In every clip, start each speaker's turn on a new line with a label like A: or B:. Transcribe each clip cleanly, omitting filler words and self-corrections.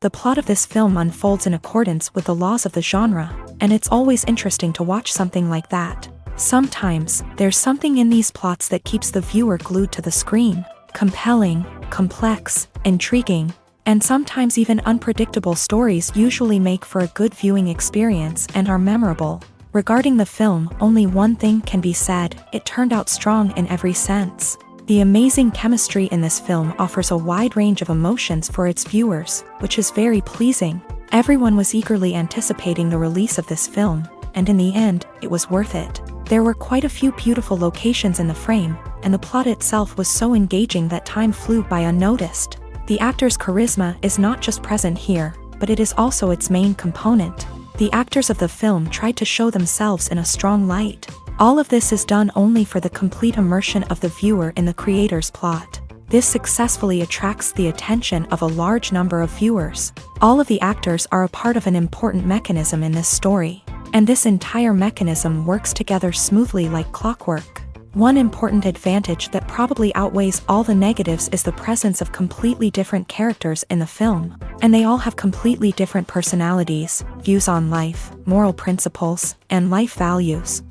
A: The plot of this film unfolds in accordance with the laws of the genre, and it's always interesting to watch something like that. Sometimes, there's something in these plots that keeps the viewer glued to the screen. Compelling, complex, intriguing, and sometimes even unpredictable stories usually make for a good viewing experience and are memorable. Regarding the film, only one thing can be said: it turned out strong in every sense. The amazing chemistry in this film offers a wide range of emotions for its viewers, which is very pleasing. Everyone was eagerly anticipating the release of this film, and in the end, it was worth it. There were quite a few beautiful locations in the frame, and the plot itself was so engaging that time flew by unnoticed. The actor's charisma is not just present here, but it is also its main component. The actors of the film tried to show themselves in a strong light. All of this is done only for the complete immersion of the viewer in the creator's plot. This successfully attracts the attention of a large number of viewers. All of the actors are a part of an important mechanism in this story, and this entire mechanism works together smoothly like clockwork. One important advantage that probably outweighs all the negatives is the presence of completely different characters in the film, and they all have completely different personalities, views on life, moral principles, and life values.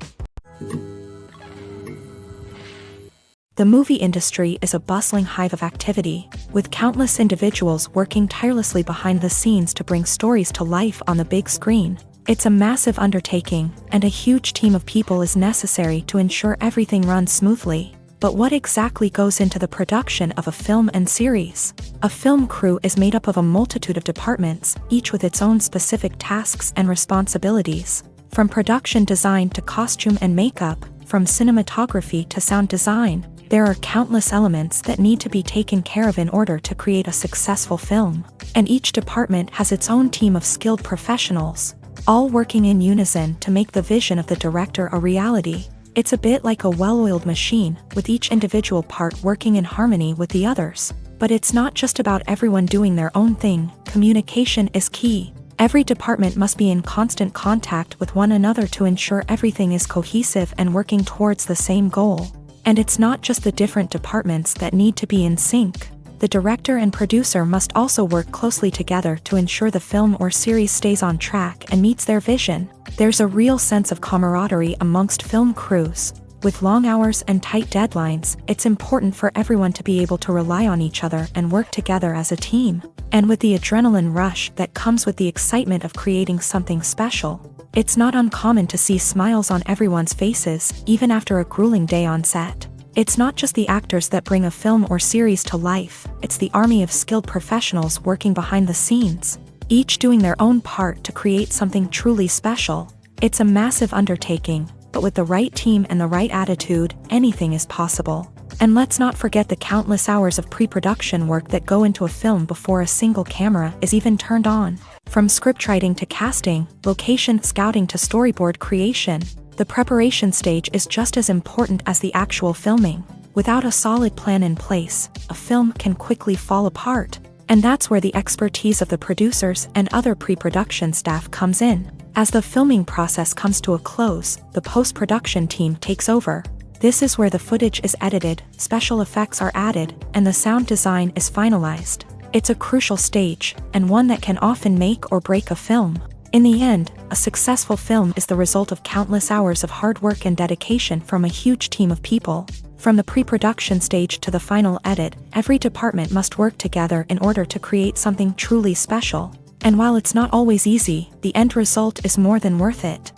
A: The movie industry is a bustling hive of activity, with countless individuals working tirelessly behind the scenes to bring stories to life on the big screen. It's a massive undertaking, and a huge team of people is necessary to ensure everything runs smoothly. But what exactly goes into the production of a film and series? A film crew is made up of a multitude of departments, each with its own specific tasks and responsibilities. From production design to costume and makeup, from cinematography to sound design, there are countless elements that need to be taken care of in order to create a successful film. And each department has its own team of skilled professionals, all working in unison to make the vision of the director a reality. It's a bit like a well-oiled machine, with each individual part working in harmony with the others. But it's not just about everyone doing their own thing. Communication is key. Every department must be in constant contact with one another to ensure everything is cohesive and working towards the same goal. And it's not just the different departments that need to be in sync. The director and producer must also work closely together to ensure the film or series stays on track and meets their vision. There's a real sense of camaraderie amongst film crews. With long hours and tight deadlines, it's important for everyone to be able to rely on each other and work together as a team. And with the adrenaline rush that comes with the excitement of creating something special, it's not uncommon to see smiles on everyone's faces, even after a grueling day on set. It's not just the actors that bring a film or series to life, it's the army of skilled professionals working behind the scenes, each doing their own part to create something truly special. It's a massive undertaking, but with the right team and the right attitude, anything is possible. And let's not forget the countless hours of pre-production work that go into a film before a single camera is even turned on. From scriptwriting to casting, location scouting to storyboard creation, the preparation stage is just as important as the actual filming. Without a solid plan in place, a film can quickly fall apart. And that's where the expertise of the producers and other pre-production staff comes in. As the filming process comes to a close, the post-production team takes over. This is where the footage is edited, special effects are added, and the sound design is finalized. It's a crucial stage, and one that can often make or break a film. In the end, a successful film is the result of countless hours of hard work and dedication from a huge team of people. From the pre-production stage to the final edit, every department must work together in order to create something truly special. And while it's not always easy, the end result is more than worth it.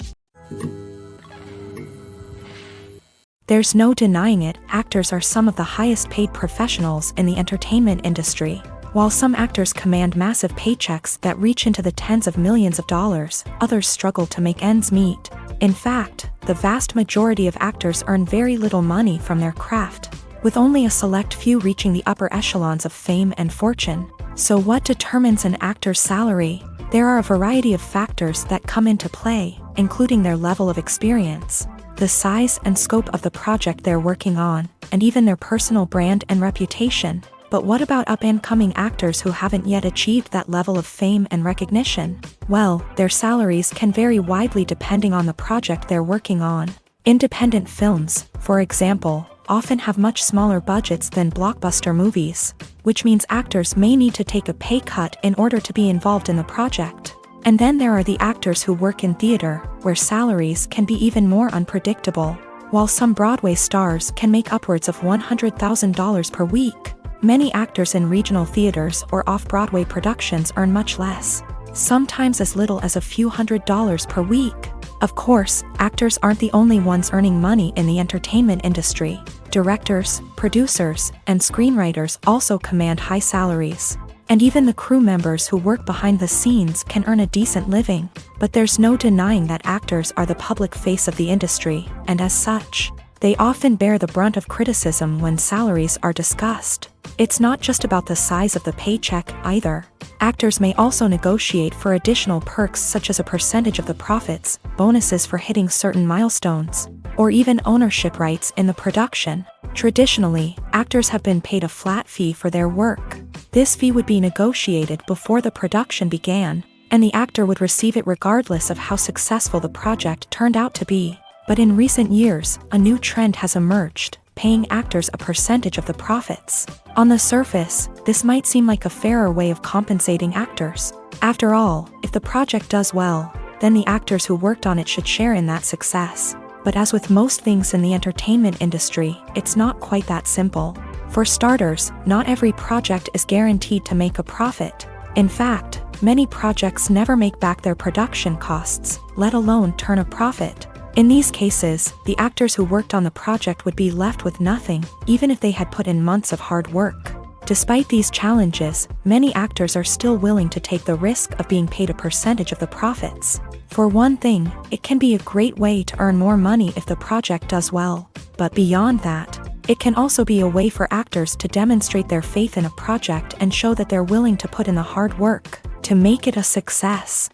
A: There's no denying it, actors are some of the highest paid professionals in the entertainment industry. While some actors command massive paychecks that reach into the tens of millions of dollars, others struggle to make ends meet. In fact, the vast majority of actors earn very little money from their craft, with only a select few reaching the upper echelons of fame and fortune. So what determines an actor's salary? There are a variety of factors that come into play, including their level of experience, the size and scope of the project they're working on, and even their personal brand and reputation. But what about up-and-coming actors who haven't yet achieved that level of fame and recognition? Well, their salaries can vary widely depending on the project they're working on. Independent films, for example, often have much smaller budgets than blockbuster movies, which means actors may need to take a pay cut in order to be involved in the project. And then there are the actors who work in theater, where salaries can be even more unpredictable. While some Broadway stars can make upwards of $100,000 per week, many actors in regional theaters or off-Broadway productions earn much less, sometimes as little as a few $100s per week. Of course, actors aren't the only ones earning money in the entertainment industry. Directors, producers, and screenwriters also command high salaries. And even the crew members who work behind the scenes can earn a decent living. But there's no denying that actors are the public face of the industry, and as such, they often bear the brunt of criticism when salaries are discussed. It's not just about the size of the paycheck either. Actors may also negotiate for additional perks such as a percentage of the profits, bonuses for hitting certain milestones, or even ownership rights in the production. Traditionally, actors have been paid a flat fee for their work. This fee would be negotiated before the production began, and the actor would receive it regardless of how successful the project turned out to be. But in recent years, a new trend has emerged, paying actors a percentage of the profits. On the surface, this might seem like a fairer way of compensating actors. After all, if the project does well, then the actors who worked on it should share in that success. But as with most things in the entertainment industry, it's not quite that simple. For starters, not every project is guaranteed to make a profit. In fact, many projects never make back their production costs, let alone turn a profit. In these cases, the actors who worked on the project would be left with nothing, even if they had put in months of hard work. Despite these challenges, many actors are still willing to take the risk of being paid a percentage of the profits. For one thing, it can be a great way to earn more money if the project does well. But beyond that, it can also be a way for actors to demonstrate their faith in a project and show that they're willing to put in the hard work to make it a success.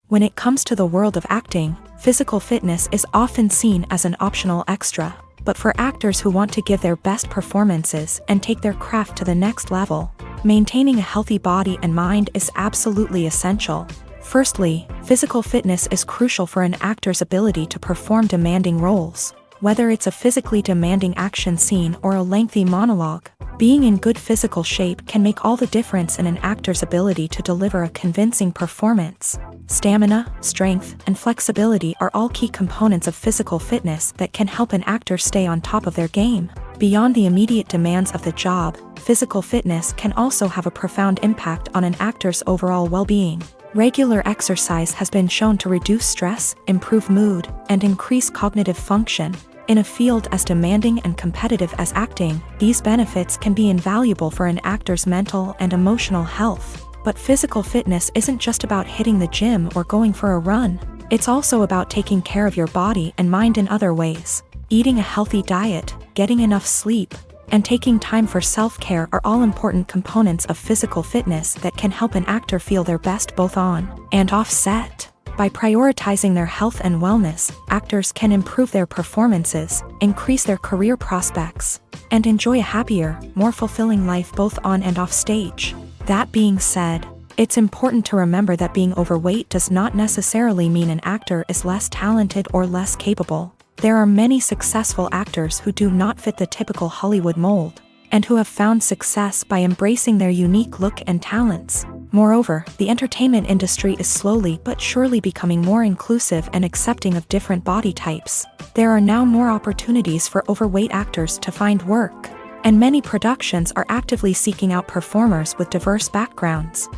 A: When it comes to the world of acting, physical fitness is often seen as an optional extra. But for actors who want to give their best performances and take their craft to the next level, maintaining a healthy body and mind is absolutely essential. Firstly, physical fitness is crucial for an actor's ability to perform demanding roles. Whether it's a physically demanding action scene or a lengthy monologue, being in good physical shape can make all the difference in an actor's ability to deliver a convincing performance. Stamina, strength, and flexibility are all key components of physical fitness that can help an actor stay on top of their game. Beyond the immediate demands of the job, physical fitness can also have a profound impact on an actor's overall well-being. Regular exercise has been shown to reduce stress, improve mood, and increase cognitive function. In a field as demanding and competitive as acting, these benefits can be invaluable for an actor's mental and emotional health. But physical fitness isn't just about hitting the gym or going for a run. It's also about taking care of your body and mind in other ways. Eating a healthy diet, getting enough sleep, and taking time for self-care are all important components of physical fitness that can help an actor feel their best both on and off set. By prioritizing their health and wellness, actors can improve their performances, increase their career prospects, and enjoy a happier, more fulfilling life both on and off stage. That being said, it's important to remember that being overweight does not necessarily mean an actor is less talented or less capable. There are many successful actors who do not fit the typical Hollywood mold, and who have found success by embracing their unique look and talents. Moreover, the entertainment industry is slowly but surely becoming more inclusive and accepting of different body types. There are now more opportunities for overweight actors to find work, and many productions are actively seeking out performers with diverse backgrounds.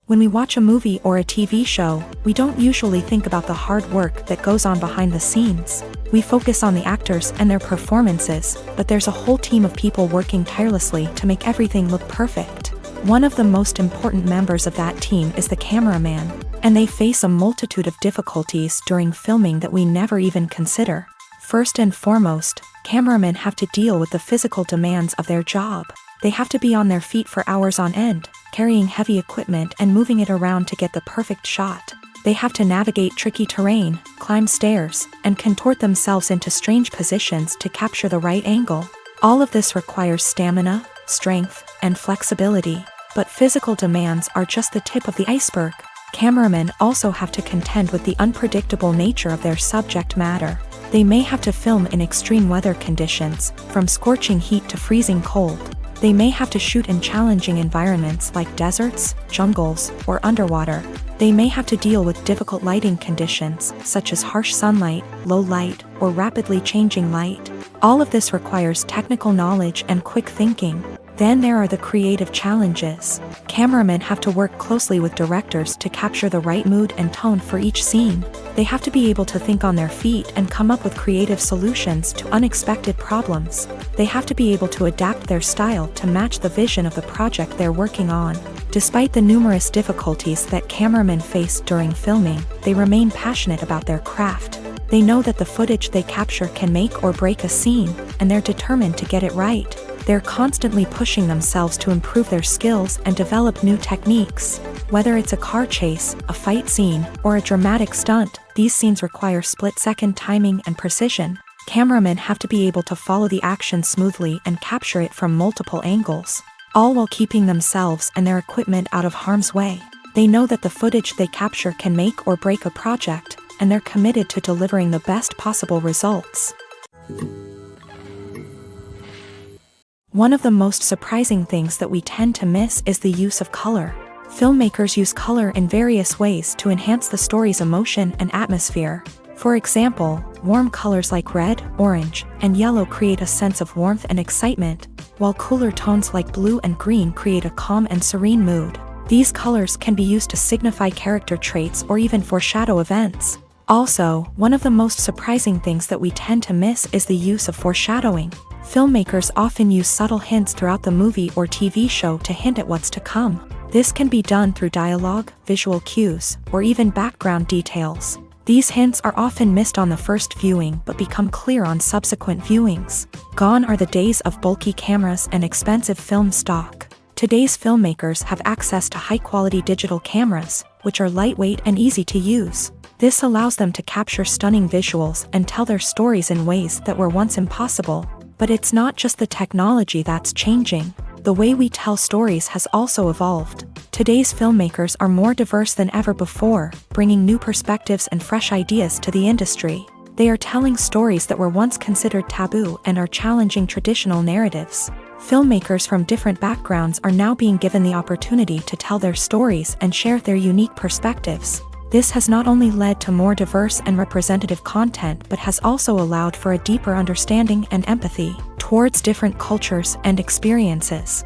A: When we watch a movie or a TV show, we don't usually think about the hard work that goes on behind the scenes. We focus on the actors and their performances, but there's a whole team of people working tirelessly to make everything look perfect. One of the most important members of that team is the cameraman, and they face a multitude of difficulties during filming that we never even consider. First and foremost, cameramen have to deal with the physical demands of their job. They have to be on their feet for hours on end, carrying heavy equipment and moving it around to get the perfect shot. They have to navigate tricky terrain, climb stairs, and contort themselves into strange positions to capture the right angle. All of this requires stamina, strength, and flexibility. But physical demands are just the tip of the iceberg. Cameramen also have to contend with the unpredictable nature of their subject matter. They may have to film in extreme weather conditions, from scorching heat to freezing cold. They may have to shoot in challenging environments like deserts, jungles, or underwater. They may have to deal with difficult lighting conditions, such as harsh sunlight, low light, or rapidly changing light. All of this requires technical knowledge and quick thinking. Then there are the creative challenges. Cameramen have to work closely with directors to capture the right mood and tone for each scene. They have to be able to think on their feet and come up with creative solutions to unexpected problems. They have to be able to adapt their style to match the vision of the project they're working on. Despite the numerous difficulties that cameramen face during filming, they remain passionate about their craft. They know that the footage they capture can make or break a scene, and they're determined to get it right. They're constantly pushing themselves to improve their skills and develop new techniques. Whether it's a car chase, a fight scene, or a dramatic stunt, these scenes require split-second timing and precision. Cameramen have to be able to follow the action smoothly and capture it from multiple angles, all while keeping themselves and their equipment out of harm's way. They know that the footage they capture can make or break a project, and they're committed to delivering the best possible results. One of the most surprising things that we tend to miss is the use of color. Filmmakers use color in various ways to enhance the story's emotion and atmosphere. For example, warm colors like red, orange, and yellow create a sense of warmth and excitement, while cooler tones like blue and green create a calm and serene mood. These colors can be used to signify character traits or even foreshadow events. Also, one of the most surprising things that we tend to miss is the use of foreshadowing. Filmmakers often use subtle hints throughout the movie or TV show to hint at what's to come. This can be done through dialogue, visual cues, or even background details. These hints are often missed on the first viewing but become clear on subsequent viewings. Gone are the days of bulky cameras and expensive film stock. Today's filmmakers have access to high-quality digital cameras, which are lightweight and easy to use. This allows them to capture stunning visuals and tell their stories in ways that were once impossible. But it's not just the technology that's changing. The way we tell stories has also evolved. Today's filmmakers are more diverse than ever before, bringing new perspectives and fresh ideas to the industry. They are telling stories that were once considered taboo and are challenging traditional narratives. Filmmakers from different backgrounds are now being given the opportunity to tell their stories and share their unique perspectives. This has not only led to more diverse and representative content but has also allowed for a deeper understanding and empathy towards different cultures and experiences.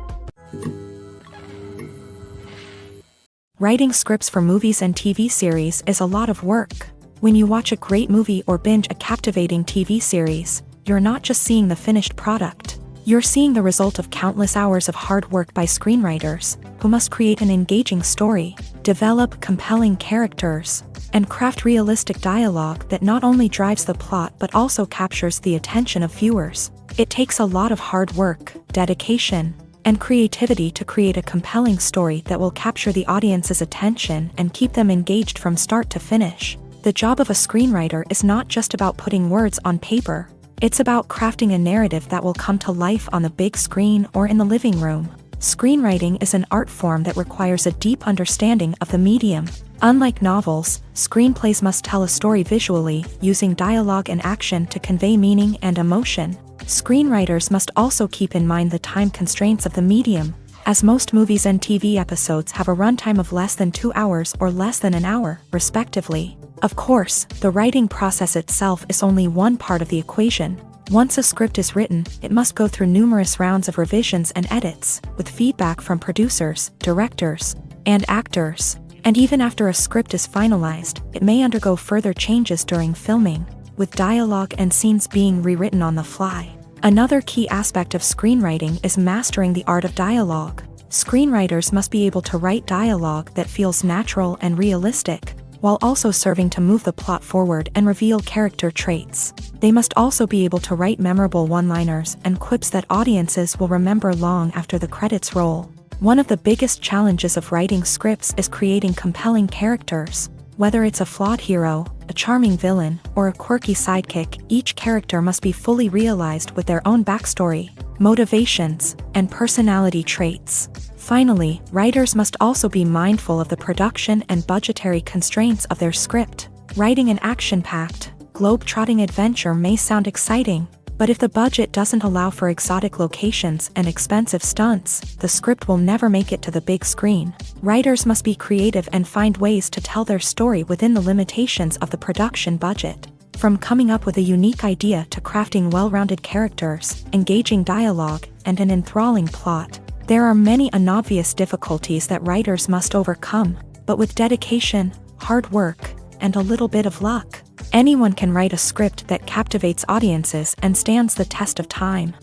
A: Writing scripts for movies and TV series is a lot of work. When you watch a great movie or binge a captivating TV series, you're not just seeing the finished product. You're seeing the result of countless hours of hard work by screenwriters, who must create an engaging story, develop compelling characters, and craft realistic dialogue that not only drives the plot but also captures the attention of viewers. It takes a lot of hard work, dedication, and creativity to create a compelling story that will capture the audience's attention and keep them engaged from start to finish. The job of a screenwriter is not just about putting words on paper. It's about crafting a narrative that will come to life on the big screen or in the living room. Screenwriting is an art form that requires a deep understanding of the medium. Unlike novels, screenplays must tell a story visually, using dialogue and action to convey meaning and emotion. Screenwriters must also keep in mind the time constraints of the medium, as most movies and TV episodes have a runtime of less than 2 hours or less than an hour, respectively. Of course, the writing process itself is only one part of the equation. Once a script is written, it must go through numerous rounds of revisions and edits, with feedback from producers, directors, and actors. And even after a script is finalized, it may undergo further changes during filming, with dialogue and scenes being rewritten on the fly. Another key aspect of screenwriting is mastering the art of dialogue. Screenwriters must be able to write dialogue that feels natural and realistic, while also serving to move the plot forward and reveal character traits. They must also be able to write memorable one-liners and quips that audiences will remember long after the credits roll. One of the biggest challenges of writing scripts is creating compelling characters. Whether it's a flawed hero, a charming villain, or a quirky sidekick, each character must be fully realized with their own backstory, motivations, and personality traits. Finally, writers must also be mindful of the production and budgetary constraints of their script. Writing an action-packed, globe-trotting adventure may sound exciting, but if the budget doesn't allow for exotic locations and expensive stunts, the script will never make it to the big screen. Writers must be creative and find ways to tell their story within the limitations of the production budget. From coming up with a unique idea to crafting well-rounded characters, engaging dialogue, and an enthralling plot, there are many unobvious difficulties that writers must overcome, but with dedication, hard work, and a little bit of luck, anyone can write a script that captivates audiences and stands the test of time.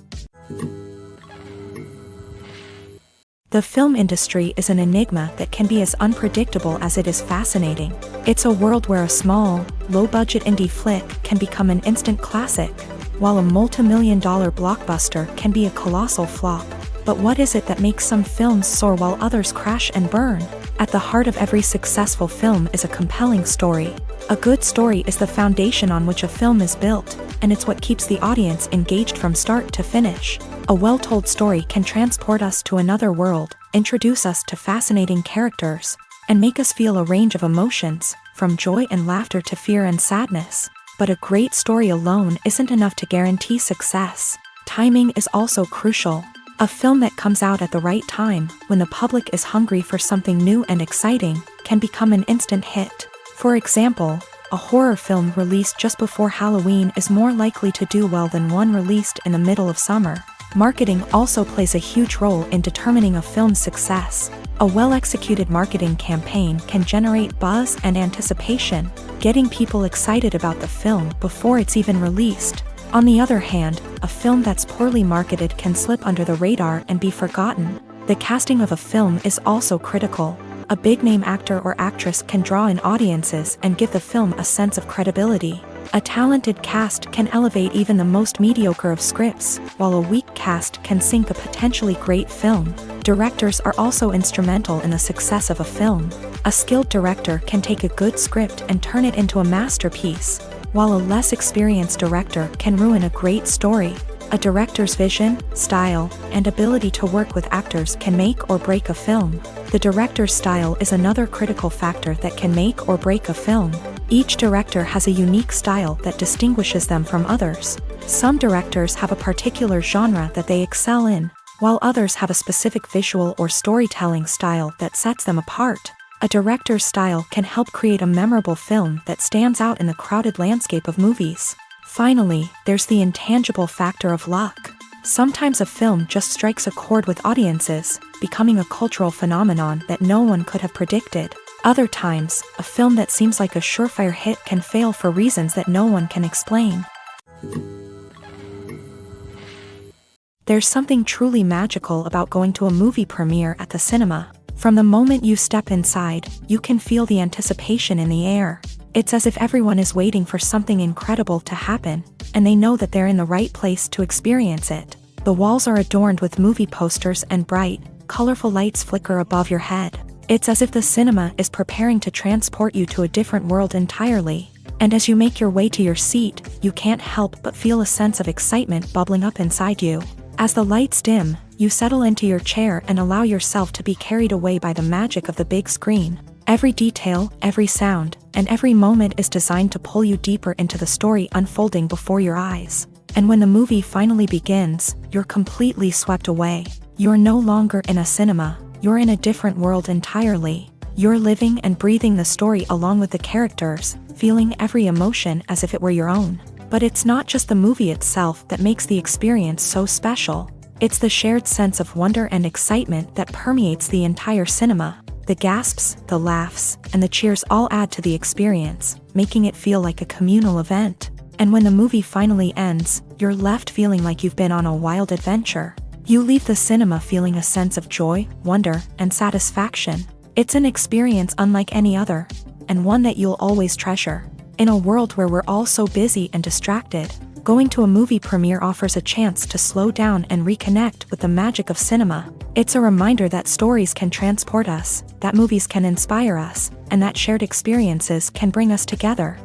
A: The film industry is an enigma that can be as unpredictable as it is fascinating. It's a world where a small, low-budget indie flick can become an instant classic, while a multi-million-dollar blockbuster can be a colossal flop. But what is it that makes some films soar while others crash and burn? At the heart of every successful film is a compelling story. A good story is the foundation on which a film is built, and it's what keeps the audience engaged from start to finish. A well-told story can transport us to another world, introduce us to fascinating characters, and make us feel a range of emotions, from joy and laughter to fear and sadness. But a great story alone isn't enough to guarantee success. Timing is also crucial. A film that comes out at the right time, when the public is hungry for something new and exciting, can become an instant hit. For example, a horror film released just before Halloween is more likely to do well than one released in the middle of summer. Marketing also plays a huge role in determining a film's success. A well-executed marketing campaign can generate buzz and anticipation, getting people excited about the film before it's even released. On the other hand, a film that's poorly marketed can slip under the radar and be forgotten. The casting of a film is also critical. A big-name actor or actress can draw in audiences and give the film a sense of credibility. A talented cast can elevate even the most mediocre of scripts, while a weak cast can sink a potentially great film. Directors are also instrumental in the success of a film. A skilled director can take a good script and turn it into a masterpiece, while a less experienced director can ruin a great story. A director's vision, style, and ability to work with actors can make or break a film. The director's style is another critical factor that can make or break a film. Each director has a unique style that distinguishes them from others. Some directors have a particular genre that they excel in, while others have a specific visual or storytelling style that sets them apart. A director's style can help create a memorable film that stands out in the crowded landscape of movies. Finally, there's the intangible factor of luck. Sometimes a film just strikes a chord with audiences, becoming a cultural phenomenon that no one could have predicted. Other times, a film that seems like a surefire hit can fail for reasons that no one can explain. There's something truly magical about going to a movie premiere at the cinema. From the moment you step inside, you can feel the anticipation in the air. It's as if everyone is waiting for something incredible to happen, and they know that they're in the right place to experience it. The walls are adorned with movie posters and bright, colorful lights flicker above your head. It's as if the cinema is preparing to transport you to a different world entirely. And as you make your way to your seat, you can't help but feel a sense of excitement bubbling up inside you. As the lights dim, you settle into your chair and allow yourself to be carried away by the magic of the big screen. Every detail, every sound, and every moment is designed to pull you deeper into the story unfolding before your eyes. And when the movie finally begins, you're completely swept away. You're no longer in a cinema, you're in a different world entirely. You're living and breathing the story along with the characters, feeling every emotion as if it were your own. But it's not just the movie itself that makes the experience so special. It's the shared sense of wonder and excitement that permeates the entire cinema. The gasps, the laughs, and the cheers all add to the experience, making it feel like a communal event. And when the movie finally ends, you're left feeling like you've been on a wild adventure. You leave the cinema feeling a sense of joy, wonder, and satisfaction. It's an experience unlike any other, and one that you'll always treasure. In a world where we're all so busy and distracted, going to a movie premiere offers a chance to slow down and reconnect with the magic of cinema. It's a reminder that stories can transport us, that movies can inspire us, and that shared experiences can bring us together.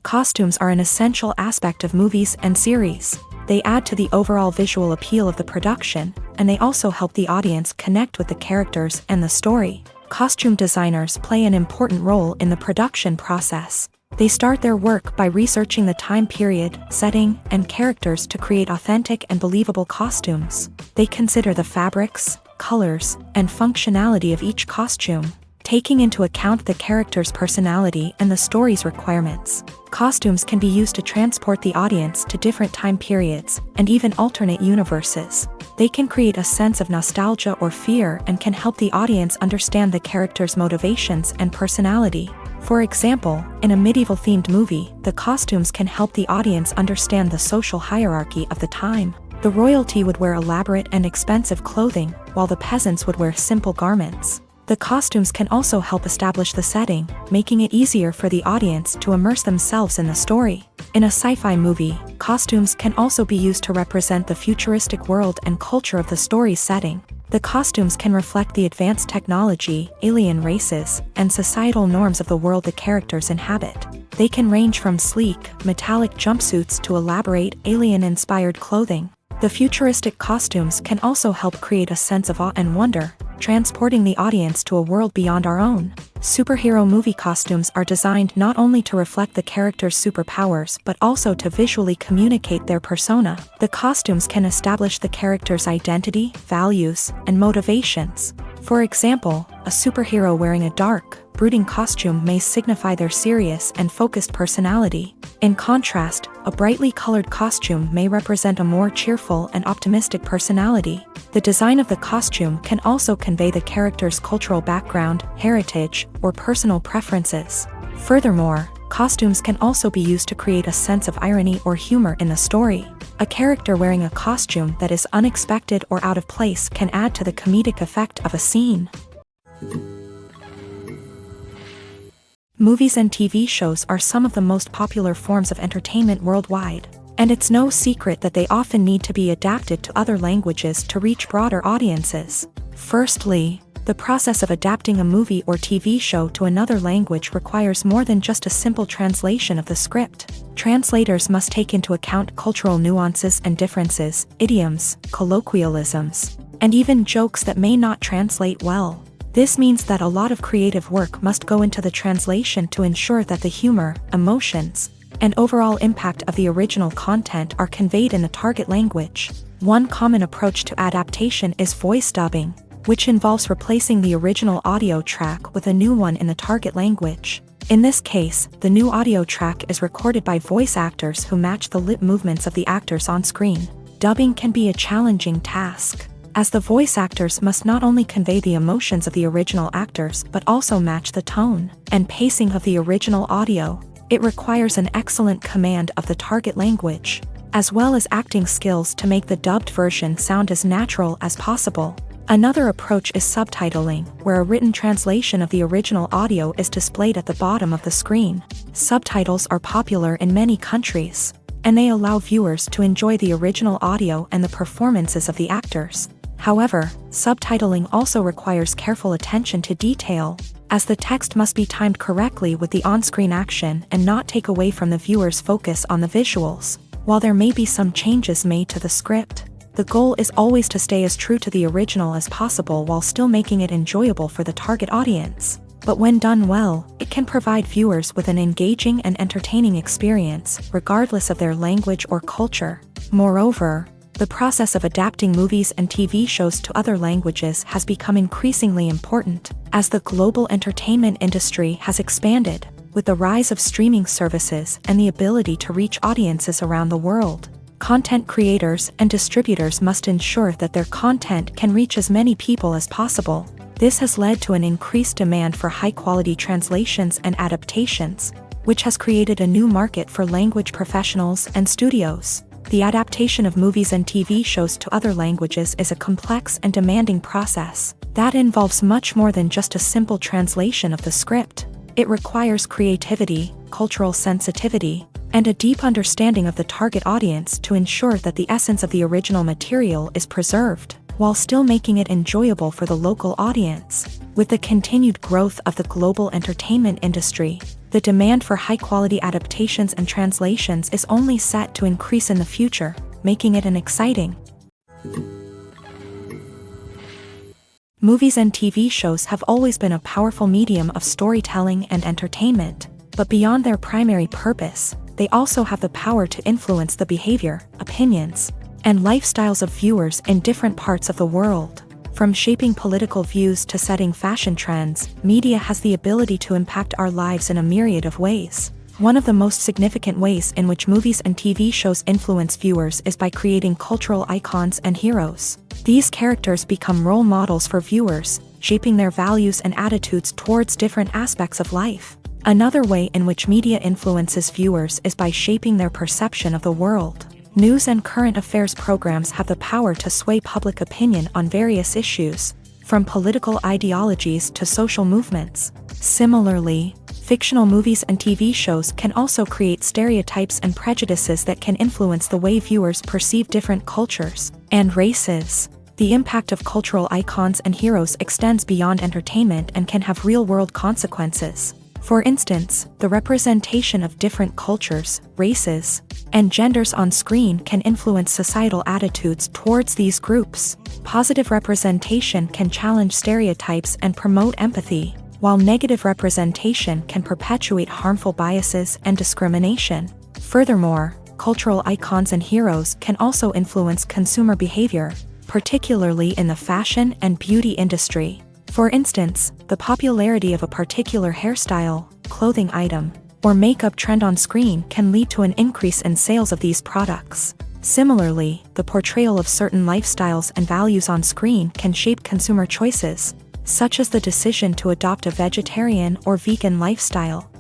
A: Costumes are an essential aspect of movies and series. They add to the overall visual appeal of the production, and they also help the audience connect with the characters and the story. Costume designers play an important role in the production process. They start their work by researching the time period, setting, and characters to create authentic and believable costumes. They consider the fabrics, colors, and functionality of each costume, taking into account the character's personality and the story's requirements. Costumes can be used to transport the audience to different time periods, and even alternate universes. They can create a sense of nostalgia or fear and can help the audience understand the character's motivations and personality. For example, in a medieval-themed movie, the costumes can help the audience understand the social hierarchy of the time. The royalty would wear elaborate and expensive clothing, while the peasants would wear simple garments. The costumes can also help establish the setting, making it easier for the audience to immerse themselves in the story. In a sci-fi movie, costumes can also be used to represent the futuristic world and culture of the story's setting. The costumes can reflect the advanced technology, alien races, and societal norms of the world the characters inhabit. They can range from sleek, metallic jumpsuits to elaborate, alien-inspired clothing. The futuristic costumes can also help create a sense of awe and wonder, transporting the audience to a world beyond our own. Superhero movie costumes are designed not only to reflect the character's superpowers but also to visually communicate their persona. The costumes can establish the character's identity, values, and motivations. For example, a superhero wearing a dark, brooding costume may signify their serious and focused personality. In contrast, a brightly colored costume may represent a more cheerful and optimistic personality. The design of the costume can also convey the character's cultural background, heritage, or personal preferences. Furthermore, costumes can also be used to create a sense of irony or humor in the story. A character wearing a costume that is unexpected or out of place can add to the comedic effect of a scene. Movies and TV shows are some of the most popular forms of entertainment worldwide, and it's no secret that they often need to be adapted to other languages to reach broader audiences. Firstly, the process of adapting a movie or TV show to another language requires more than just a simple translation of the script. Translators must take into account cultural nuances and differences, idioms, colloquialisms, and even jokes that may not translate well. This means that a lot of creative work must go into the translation to ensure that the humor, emotions, and overall impact of the original content are conveyed in the target language. One common approach to adaptation is voice dubbing, which involves replacing the original audio track with a new one in the target language. In this case, the new audio track is recorded by voice actors who match the lip movements of the actors on screen. Dubbing can be a challenging task, as the voice actors must not only convey the emotions of the original actors but also match the tone and pacing of the original audio. It requires an excellent command of the target language, as well as acting skills to make the dubbed version sound as natural as possible. Another approach is subtitling, where a written translation of the original audio is displayed at the bottom of the screen. Subtitles are popular in many countries, and they allow viewers to enjoy the original audio and the performances of the actors. However, subtitling also requires careful attention to detail, as the text must be timed correctly with the on-screen action and not take away from the viewer's focus on the visuals. While there may be some changes made to the script, the goal is always to stay as true to the original as possible while still making it enjoyable for the target audience. But when done well, it can provide viewers with an engaging and entertaining experience, regardless of their language or culture. Moreover, the process of adapting movies and TV shows to other languages has become increasingly important, as the global entertainment industry has expanded, with the rise of streaming services and the ability to reach audiences around the world. Content creators and distributors must ensure that their content can reach as many people as possible. This has led to an increased demand for high-quality translations and adaptations, which has created a new market for language professionals and studios. The adaptation of movies and TV shows to other languages is a complex and demanding process that involves much more than just a simple translation of the script. It requires creativity, cultural sensitivity, and a deep understanding of the target audience to ensure that the essence of the original material is preserved, while still making it enjoyable for the local audience. With the continued growth of the global entertainment industry, the demand for high-quality adaptations and translations is only set to increase in the future, making it an exciting. Movies and TV shows have always been a powerful medium of storytelling and entertainment, but beyond their primary purpose, they also have the power to influence the behavior, opinions, and lifestyles of viewers in different parts of the world. From shaping political views to setting fashion trends, media has the ability to impact our lives in a myriad of ways. One of the most significant ways in which movies and TV shows influence viewers is by creating cultural icons and heroes. These characters become role models for viewers, shaping their values and attitudes towards different aspects of life. Another way in which media influences viewers is by shaping their perception of the world. News and current affairs programs have the power to sway public opinion on various issues, from political ideologies to social movements. Similarly, fictional movies and TV shows can also create stereotypes and prejudices that can influence the way viewers perceive different cultures and races. The impact of cultural icons and heroes extends beyond entertainment and can have real-world consequences. For instance, the representation of different cultures, races, and genders on screen can influence societal attitudes towards these groups. Positive representation can challenge stereotypes and promote empathy, while negative representation can perpetuate harmful biases and discrimination. Furthermore, cultural icons and heroes can also influence consumer behavior, particularly in the fashion and beauty industry. For instance, the popularity of a particular hairstyle, clothing item, or makeup trend on screen can lead to an increase in sales of these products. Similarly, the portrayal of certain lifestyles and values on screen can shape consumer choices, such as the decision to adopt a vegetarian or vegan lifestyle.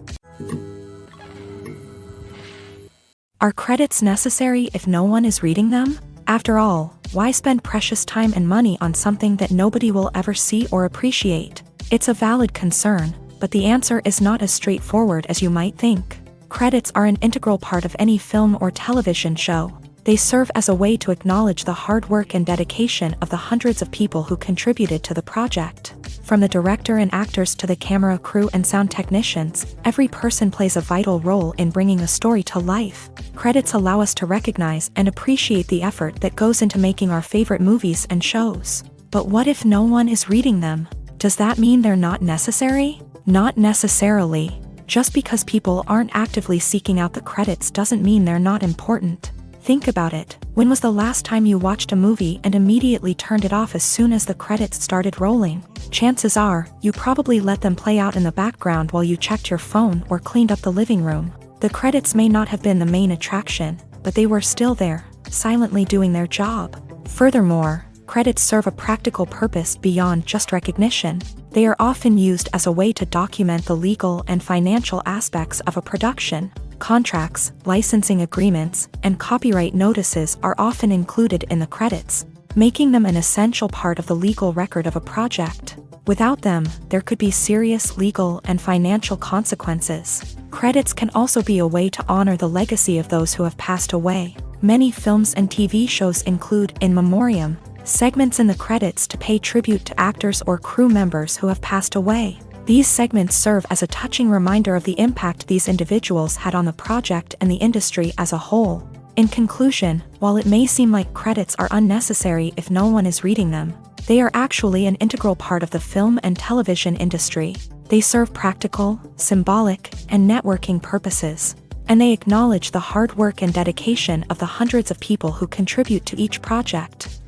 A: Are credits necessary if no one is reading them? After all, why spend precious time and money on something that nobody will ever see or appreciate? It's a valid concern, but the answer is not as straightforward as you might think. Credits are an integral part of any film or television show. They serve as a way to acknowledge the hard work and dedication of the hundreds of people who contributed to the project. From the director and actors to the camera crew and sound technicians, every person plays a vital role in bringing a story to life. Credits allow us to recognize and appreciate the effort that goes into making our favorite movies and shows. But what if no one is reading them? Does that mean they're not necessary? Not necessarily. Just because people aren't actively seeking out the credits doesn't mean they're not important. Think about it. When was the last time you watched a movie and immediately turned it off as soon as the credits started rolling? Chances are, you probably let them play out in the background while you checked your phone or cleaned up the living room. The credits may not have been the main attraction, but they were still there, silently doing their job. Furthermore, credits serve a practical purpose beyond just recognition. They are often used as a way to document the legal and financial aspects of a production. Contracts, licensing agreements, and copyright notices are often included in the credits, making them an essential part of the legal record of a project. Without them, there could be serious legal and financial consequences. Credits can also be a way to honor the legacy of those who have passed away. Many films and TV shows include in memoriam segments in the credits to pay tribute to actors or crew members who have passed away. These segments serve as a touching reminder of the impact these individuals had on the project and the industry as a whole. In conclusion, while it may seem like credits are unnecessary if no one is reading them, they are actually an integral part of the film and television industry. They serve practical, symbolic, and networking purposes, and they acknowledge the hard work and dedication of the hundreds of people who contribute to each project.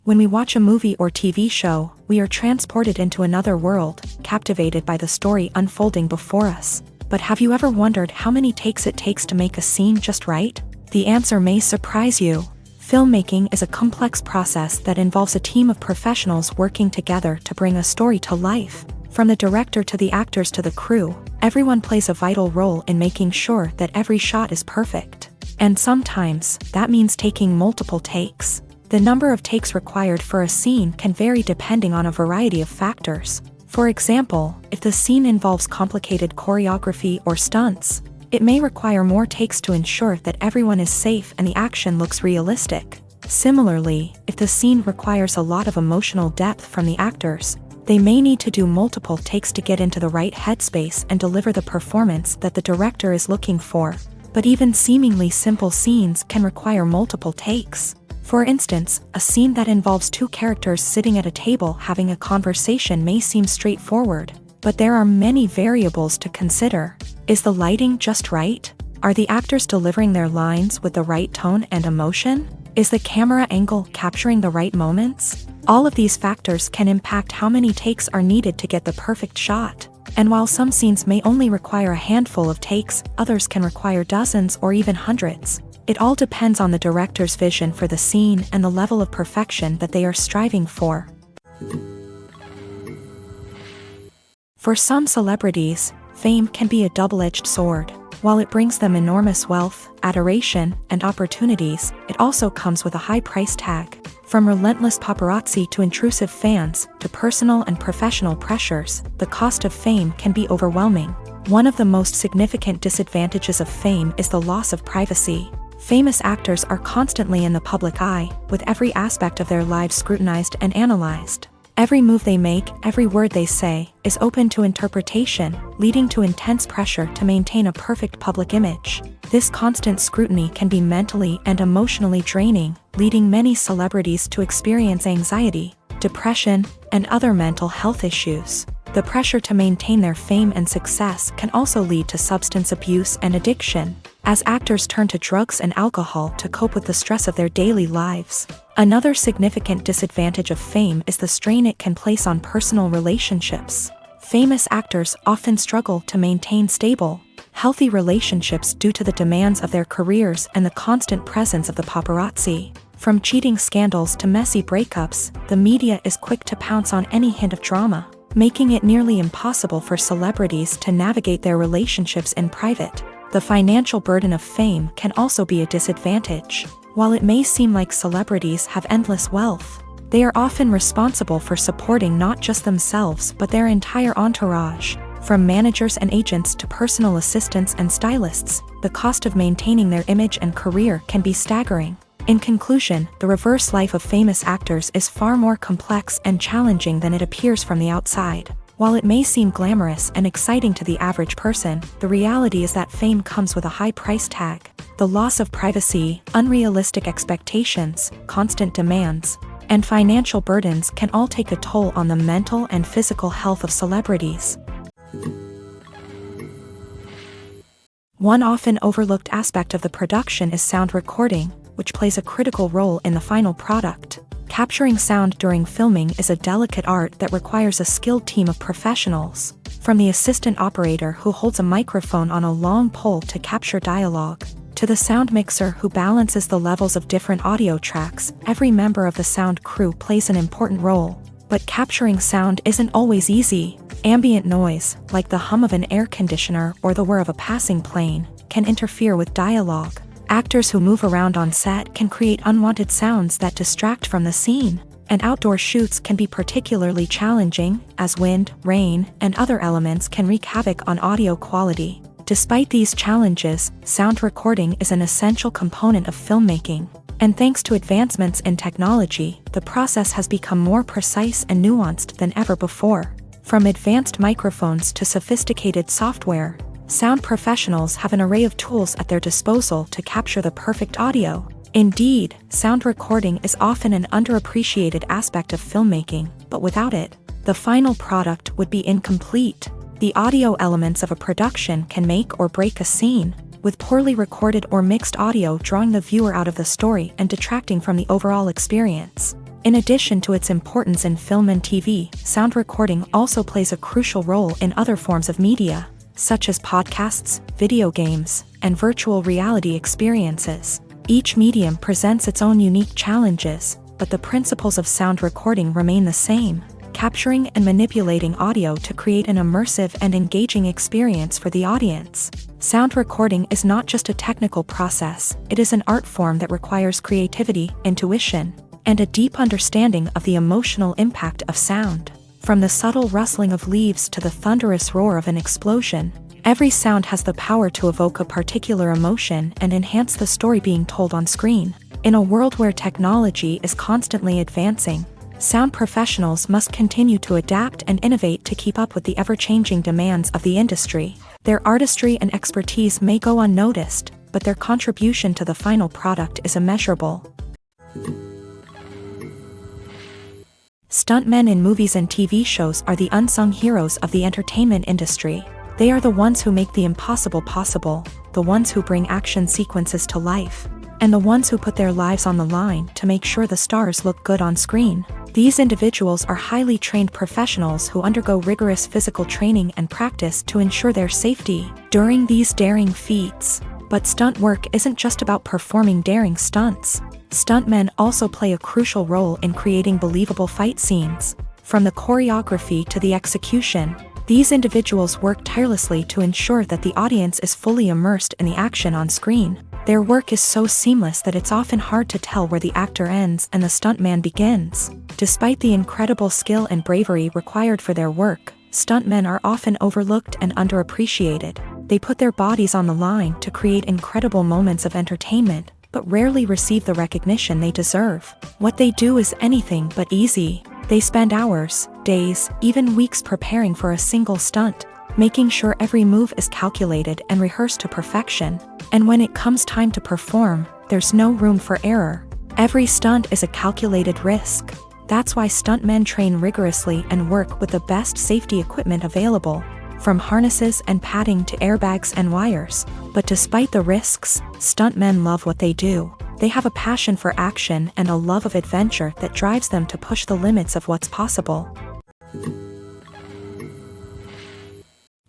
A: When we watch a movie or TV show, we are transported into another world, captivated by the story unfolding before us. But have you ever wondered how many takes it takes to make a scene just right? The answer may surprise you. Filmmaking is a complex process that involves a team of professionals working together to bring a story to life. From the director to the actors to the crew, everyone plays a vital role in making sure that every shot is perfect. And sometimes, that means taking multiple takes. The number of takes required for a scene can vary depending on a variety of factors. For example, if the scene involves complicated choreography or stunts, it may require more takes to ensure that everyone is safe and the action looks realistic. Similarly, if the scene requires a lot of emotional depth from the actors, they may need to do multiple takes to get into the right headspace and deliver the performance that the director is looking for. But even seemingly simple scenes can require multiple takes. For instance, a scene that involves two characters sitting at a table having a conversation may seem straightforward, but there are many variables to consider. Is the lighting just right? Are the actors delivering their lines with the right tone and emotion? Is the camera angle capturing the right moments? All of these factors can impact how many takes are needed to get the perfect shot. And while some scenes may only require a handful of takes, others can require dozens or even hundreds. It all depends on the director's vision for the scene and the level of perfection that they are striving for. For some celebrities, fame can be a double-edged sword. While it brings them enormous wealth, adoration, and opportunities, it also comes with a high price tag. From relentless paparazzi to intrusive fans, to personal and professional pressures, the cost of fame can be overwhelming. One of the most significant disadvantages of fame is the loss of privacy. Famous actors are constantly in the public eye, with every aspect of their lives scrutinized and analyzed. Every move they make, every word they say, is open to interpretation, leading to intense pressure to maintain a perfect public image. This constant scrutiny can be mentally and emotionally draining, leading many celebrities to experience anxiety, depression, and other mental health issues. The pressure to maintain their fame and success can also lead to substance abuse and addiction, as actors turn to drugs and alcohol to cope with the stress of their daily lives. Another significant disadvantage of fame is the strain it can place on personal relationships. Famous actors often struggle to maintain stable, healthy relationships due to the demands of their careers and the constant presence of the paparazzi. From cheating scandals to messy breakups, the media is quick to pounce on any hint of drama, making it nearly impossible for celebrities to navigate their relationships in private. The financial burden of fame can also be a disadvantage. While it may seem like celebrities have endless wealth, they are often responsible for supporting not just themselves but their entire entourage. From managers and agents to personal assistants and stylists, the cost of maintaining their image and career can be staggering. In conclusion, the reverse life of famous actors is far more complex and challenging than it appears from the outside. While it may seem glamorous and exciting to the average person, the reality is that fame comes with a high price tag. The loss of privacy, unrealistic expectations, constant demands, and financial burdens can all take a toll on the mental and physical health of celebrities. One often overlooked aspect of the production is sound recording, which plays a critical role in the final product. Capturing sound during filming is a delicate art that requires a skilled team of professionals. From the assistant operator who holds a microphone on a long pole to capture dialogue, to the sound mixer who balances the levels of different audio tracks, every member of the sound crew plays an important role. But capturing sound isn't always easy. Ambient noise, like the hum of an air conditioner or the whir of a passing plane, can interfere with dialogue. Actors who move around on set can create unwanted sounds that distract from the scene, and outdoor shoots can be particularly challenging, as wind, rain, and other elements can wreak havoc on audio quality. Despite these challenges, sound recording is an essential component of filmmaking, and thanks to advancements in technology, the process has become more precise and nuanced than ever before. From advanced microphones to sophisticated software, sound professionals have an array of tools at their disposal to capture the perfect audio. Indeed, sound recording is often an underappreciated aspect of filmmaking, but without it, the final product would be incomplete. The audio elements of a production can make or break a scene, with poorly recorded or mixed audio drawing the viewer out of the story and detracting from the overall experience. In addition to its importance in film and TV, sound recording also plays a crucial role in other forms of media, such as podcasts, video games, and virtual reality experiences. Each medium presents its own unique challenges, but the principles of sound recording remain the same, capturing and manipulating audio to create an immersive and engaging experience for the audience. Sound recording is not just a technical process, it is an art form that requires creativity, intuition, and a deep understanding of the emotional impact of sound. From the subtle rustling of leaves to the thunderous roar of an explosion, every sound has the power to evoke a particular emotion and enhance the story being told on screen. In a world where technology is constantly advancing, sound professionals must continue to adapt and innovate to keep up with the ever-changing demands of the industry. Their artistry and expertise may go unnoticed, but their contribution to the final product is immeasurable. Stuntmen in movies and TV shows are the unsung heroes of the entertainment industry. They are the ones who make the impossible possible, the ones who bring action sequences to life, and the ones who put their lives on the line to make sure the stars look good on screen. These individuals are highly trained professionals who undergo rigorous physical training and practice to ensure their safety during these daring feats. But stunt work isn't just about performing daring stunts. Stuntmen also play a crucial role in creating believable fight scenes. From the choreography to the execution, these individuals work tirelessly to ensure that the audience is fully immersed in the action on screen. Their work is so seamless that it's often hard to tell where the actor ends and the stuntman begins. Despite the incredible skill and bravery required for their work, stuntmen are often overlooked and underappreciated. They put their bodies on the line to create incredible moments of entertainment, but rarely receive the recognition they deserve. What they do is anything but easy. They spend hours, days, even weeks preparing for a single stunt, making sure every move is calculated and rehearsed to perfection. And when it comes time to perform, there's no room for error. Every stunt is a calculated risk. That's why stuntmen train rigorously and work with the best safety equipment available, from harnesses and padding to airbags and wires. But despite the risks, stuntmen love what they do. They have a passion for action and a love of adventure that drives them to push the limits of what's possible.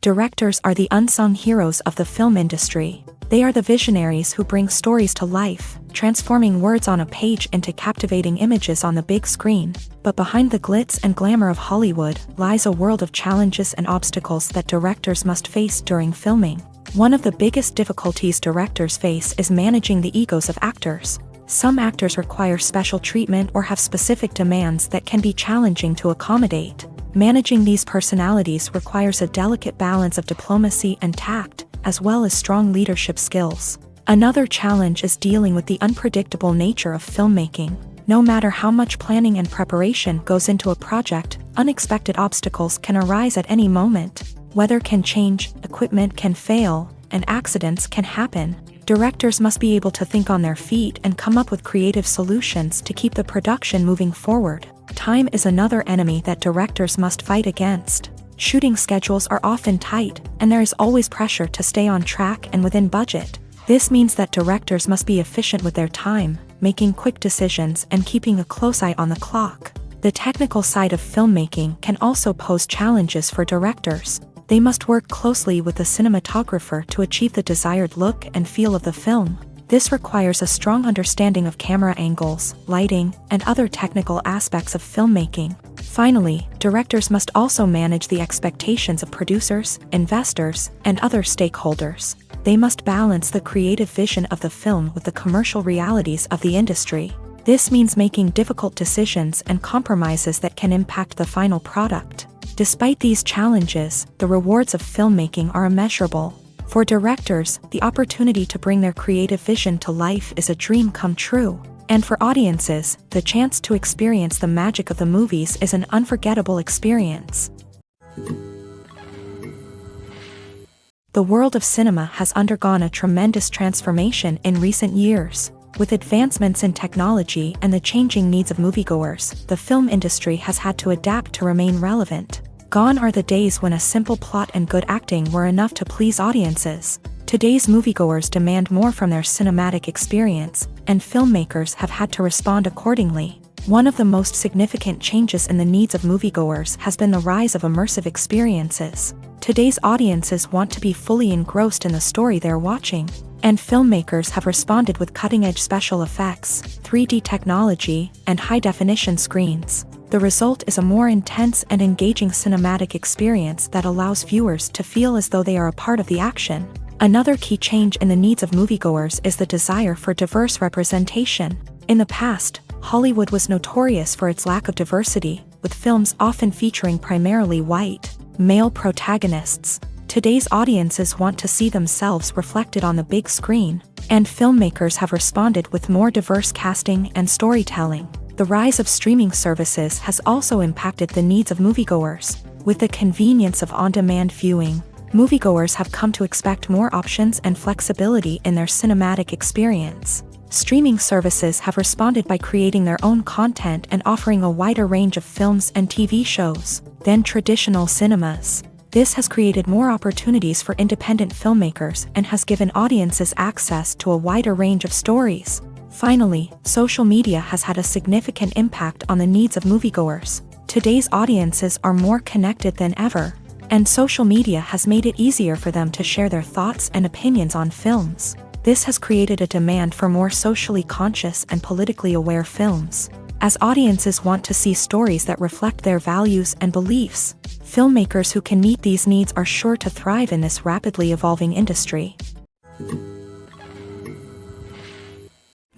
A: Directors are the unsung heroes of the film industry. They are the visionaries who bring stories to life, transforming words on a page into captivating images on the big screen. But behind the glitz and glamour of Hollywood lies a world of challenges and obstacles that directors must face during filming. One of the biggest difficulties directors face is managing the egos of actors. Some actors require special treatment or have specific demands that can be challenging to accommodate. Managing these personalities requires a delicate balance of diplomacy and tact, as well as strong leadership skills. Another challenge is dealing with the unpredictable nature of filmmaking. No matter how much planning and preparation goes into a project, unexpected obstacles can arise at any moment. Weather can change, equipment can fail, and accidents can happen. Directors must be able to think on their feet and come up with creative solutions to keep the production moving forward. Time is another enemy that directors must fight against. Shooting schedules are often tight, and there is always pressure to stay on track and within budget. This means that directors must be efficient with their time, making quick decisions and keeping a close eye on the clock. The technical side of filmmaking can also pose challenges for directors. They must work closely with the cinematographer to achieve the desired look and feel of the film. This requires a strong understanding of camera angles, lighting, and other technical aspects of filmmaking. Finally, directors must also manage the expectations of producers, investors, and other stakeholders. They must balance the creative vision of the film with the commercial realities of the industry. This means making difficult decisions and compromises that can impact the final product. Despite these challenges, the rewards of filmmaking are immeasurable. For directors, the opportunity to bring their creative vision to life is a dream come true. And for audiences, the chance to experience the magic of the movies is an unforgettable experience. The world of cinema has undergone a tremendous transformation in recent years. With advancements in technology and the changing needs of moviegoers, the film industry has had to adapt to remain relevant. Gone are the days when a simple plot and good acting were enough to please audiences. Today's moviegoers demand more from their cinematic experience, and filmmakers have had to respond accordingly. One of the most significant changes in the needs of moviegoers has been the rise of immersive experiences. Today's audiences want to be fully engrossed in the story they're watching, and filmmakers have responded with cutting-edge special effects, 3D technology, and high-definition screens. The result is a more intense and engaging cinematic experience that allows viewers to feel as though they are a part of the action. Another key change in the needs of moviegoers is the desire for diverse representation. In the past, Hollywood was notorious for its lack of diversity, with films often featuring primarily white, male protagonists. Today's audiences want to see themselves reflected on the big screen, and filmmakers have responded with more diverse casting and storytelling. The rise of streaming services has also impacted the needs of moviegoers. With the convenience of on-demand viewing, moviegoers have come to expect more options and flexibility in their cinematic experience. Streaming services have responded by creating their own content and offering a wider range of films and TV shows than traditional cinemas. This has created more opportunities for independent filmmakers and has given audiences access to a wider range of stories. Finally, social media has had a significant impact on the needs of moviegoers. Today's audiences are more connected than ever, and social media has made it easier for them to share their thoughts and opinions on films. This has created a demand for more socially conscious and politically aware films. As audiences want to see stories that reflect their values and beliefs, filmmakers who can meet these needs are sure to thrive in this rapidly evolving industry.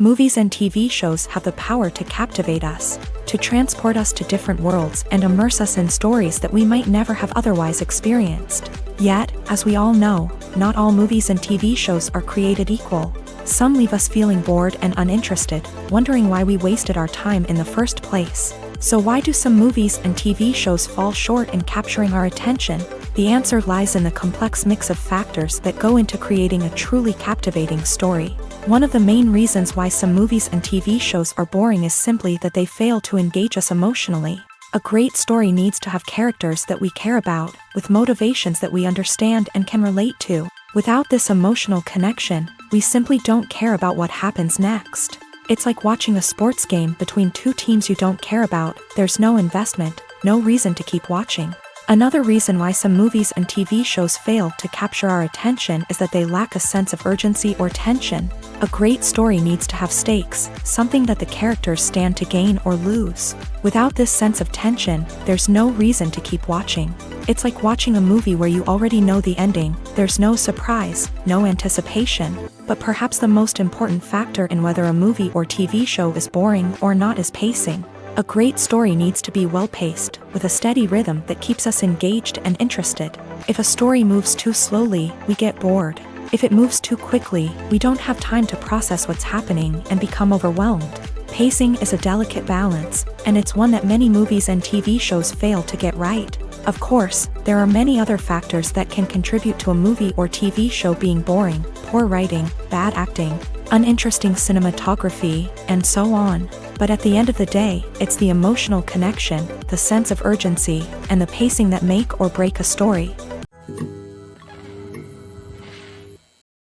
A: Movies and TV shows have the power to captivate us, to transport us to different worlds and immerse us in stories that we might never have otherwise experienced. Yet, as we all know, not all movies and TV shows are created equal. Some leave us feeling bored and uninterested, wondering why we wasted our time in the first place. So why do some movies and TV shows fall short in capturing our attention? The answer lies in the complex mix of factors that go into creating a truly captivating story. One of the main reasons why some movies and TV shows are boring is simply that they fail to engage us emotionally. A great story needs to have characters that we care about, with motivations that we understand and can relate to. Without this emotional connection, we simply don't care about what happens next. It's like watching a sports game between two teams you don't care about. There's no investment, no reason to keep watching. Another reason why some movies and TV shows fail to capture our attention is that they lack a sense of urgency or tension. A great story needs to have stakes, something that the characters stand to gain or lose. Without this sense of tension, there's no reason to keep watching. It's like watching a movie where you already know the ending. There's no surprise, no anticipation. But perhaps the most important factor in whether a movie or TV show is boring or not is pacing. A great story needs to be well-paced, with a steady rhythm that keeps us engaged and interested. If a story moves too slowly, we get bored. If it moves too quickly, we don't have time to process what's happening and become overwhelmed. Pacing is a delicate balance, and it's one that many movies and TV shows fail to get right. Of course, there are many other factors that can contribute to a movie or TV show being boring: poor writing, bad acting, uninteresting cinematography, and so on. But at the end of the day, it's the emotional connection, the sense of urgency, and the pacing that make or break a story.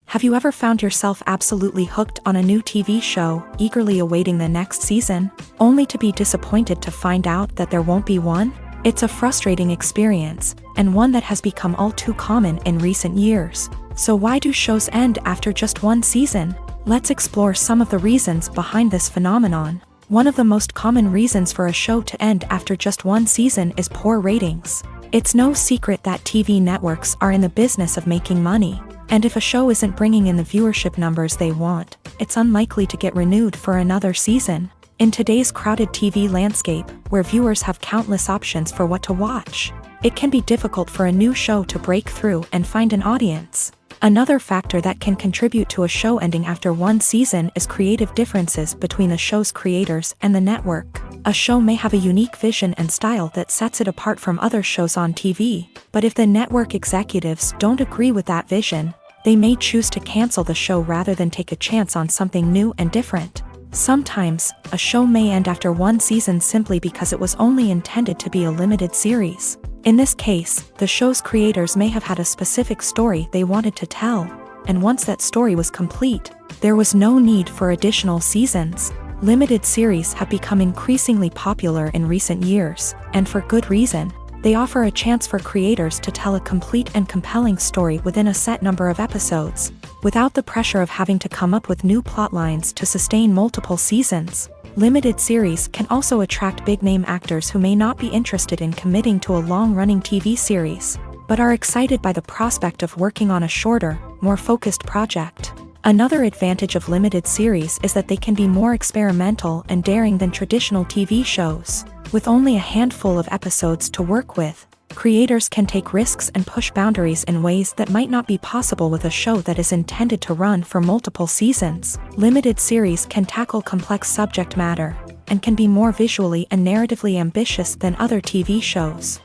A: Have you ever found yourself absolutely hooked on a new TV show, eagerly awaiting the next season, only to be disappointed to find out that there won't be one? It's a frustrating experience, and one that has become all too common in recent years. So why do shows end after just one season? Let's explore some of the reasons behind this phenomenon. One of the most common reasons for a show to end after just one season is poor ratings. It's no secret that TV networks are in the business of making money, and if a show isn't bringing in the viewership numbers they want, it's unlikely to get renewed for another season. In today's crowded TV landscape, where viewers have countless options for what to watch, it can be difficult for a new show to break through and find an audience. Another factor that can contribute to a show ending after one season is creative differences between the show's creators and the network. A show may have a unique vision and style that sets it apart from other shows on TV, but if the network executives don't agree with that vision, They may choose to cancel the show rather than take a chance on something new and different. Sometimes, a show may end after one season simply because it was only intended to be a limited series. In this case, the show's creators may have had a specific story they wanted to tell, and once that story was complete, there was no need for additional seasons. Limited series have become increasingly popular in recent years, and for good reason. They offer a chance for creators to tell a complete and compelling story within a set number of episodes, without the pressure of having to come up with new plotlines to sustain multiple seasons. Limited series can also attract big-name actors who may not be interested in committing to a long-running TV series, but are excited by the prospect of working on a shorter, more focused project. Another advantage of limited series is that they can be more experimental and daring than traditional TV shows. With only a handful of episodes to work with, creators can take risks and push boundaries in ways that might not be possible with a show that is intended to run for multiple seasons. Limited series can tackle complex subject matter, and can be more visually and narratively ambitious than other TV shows.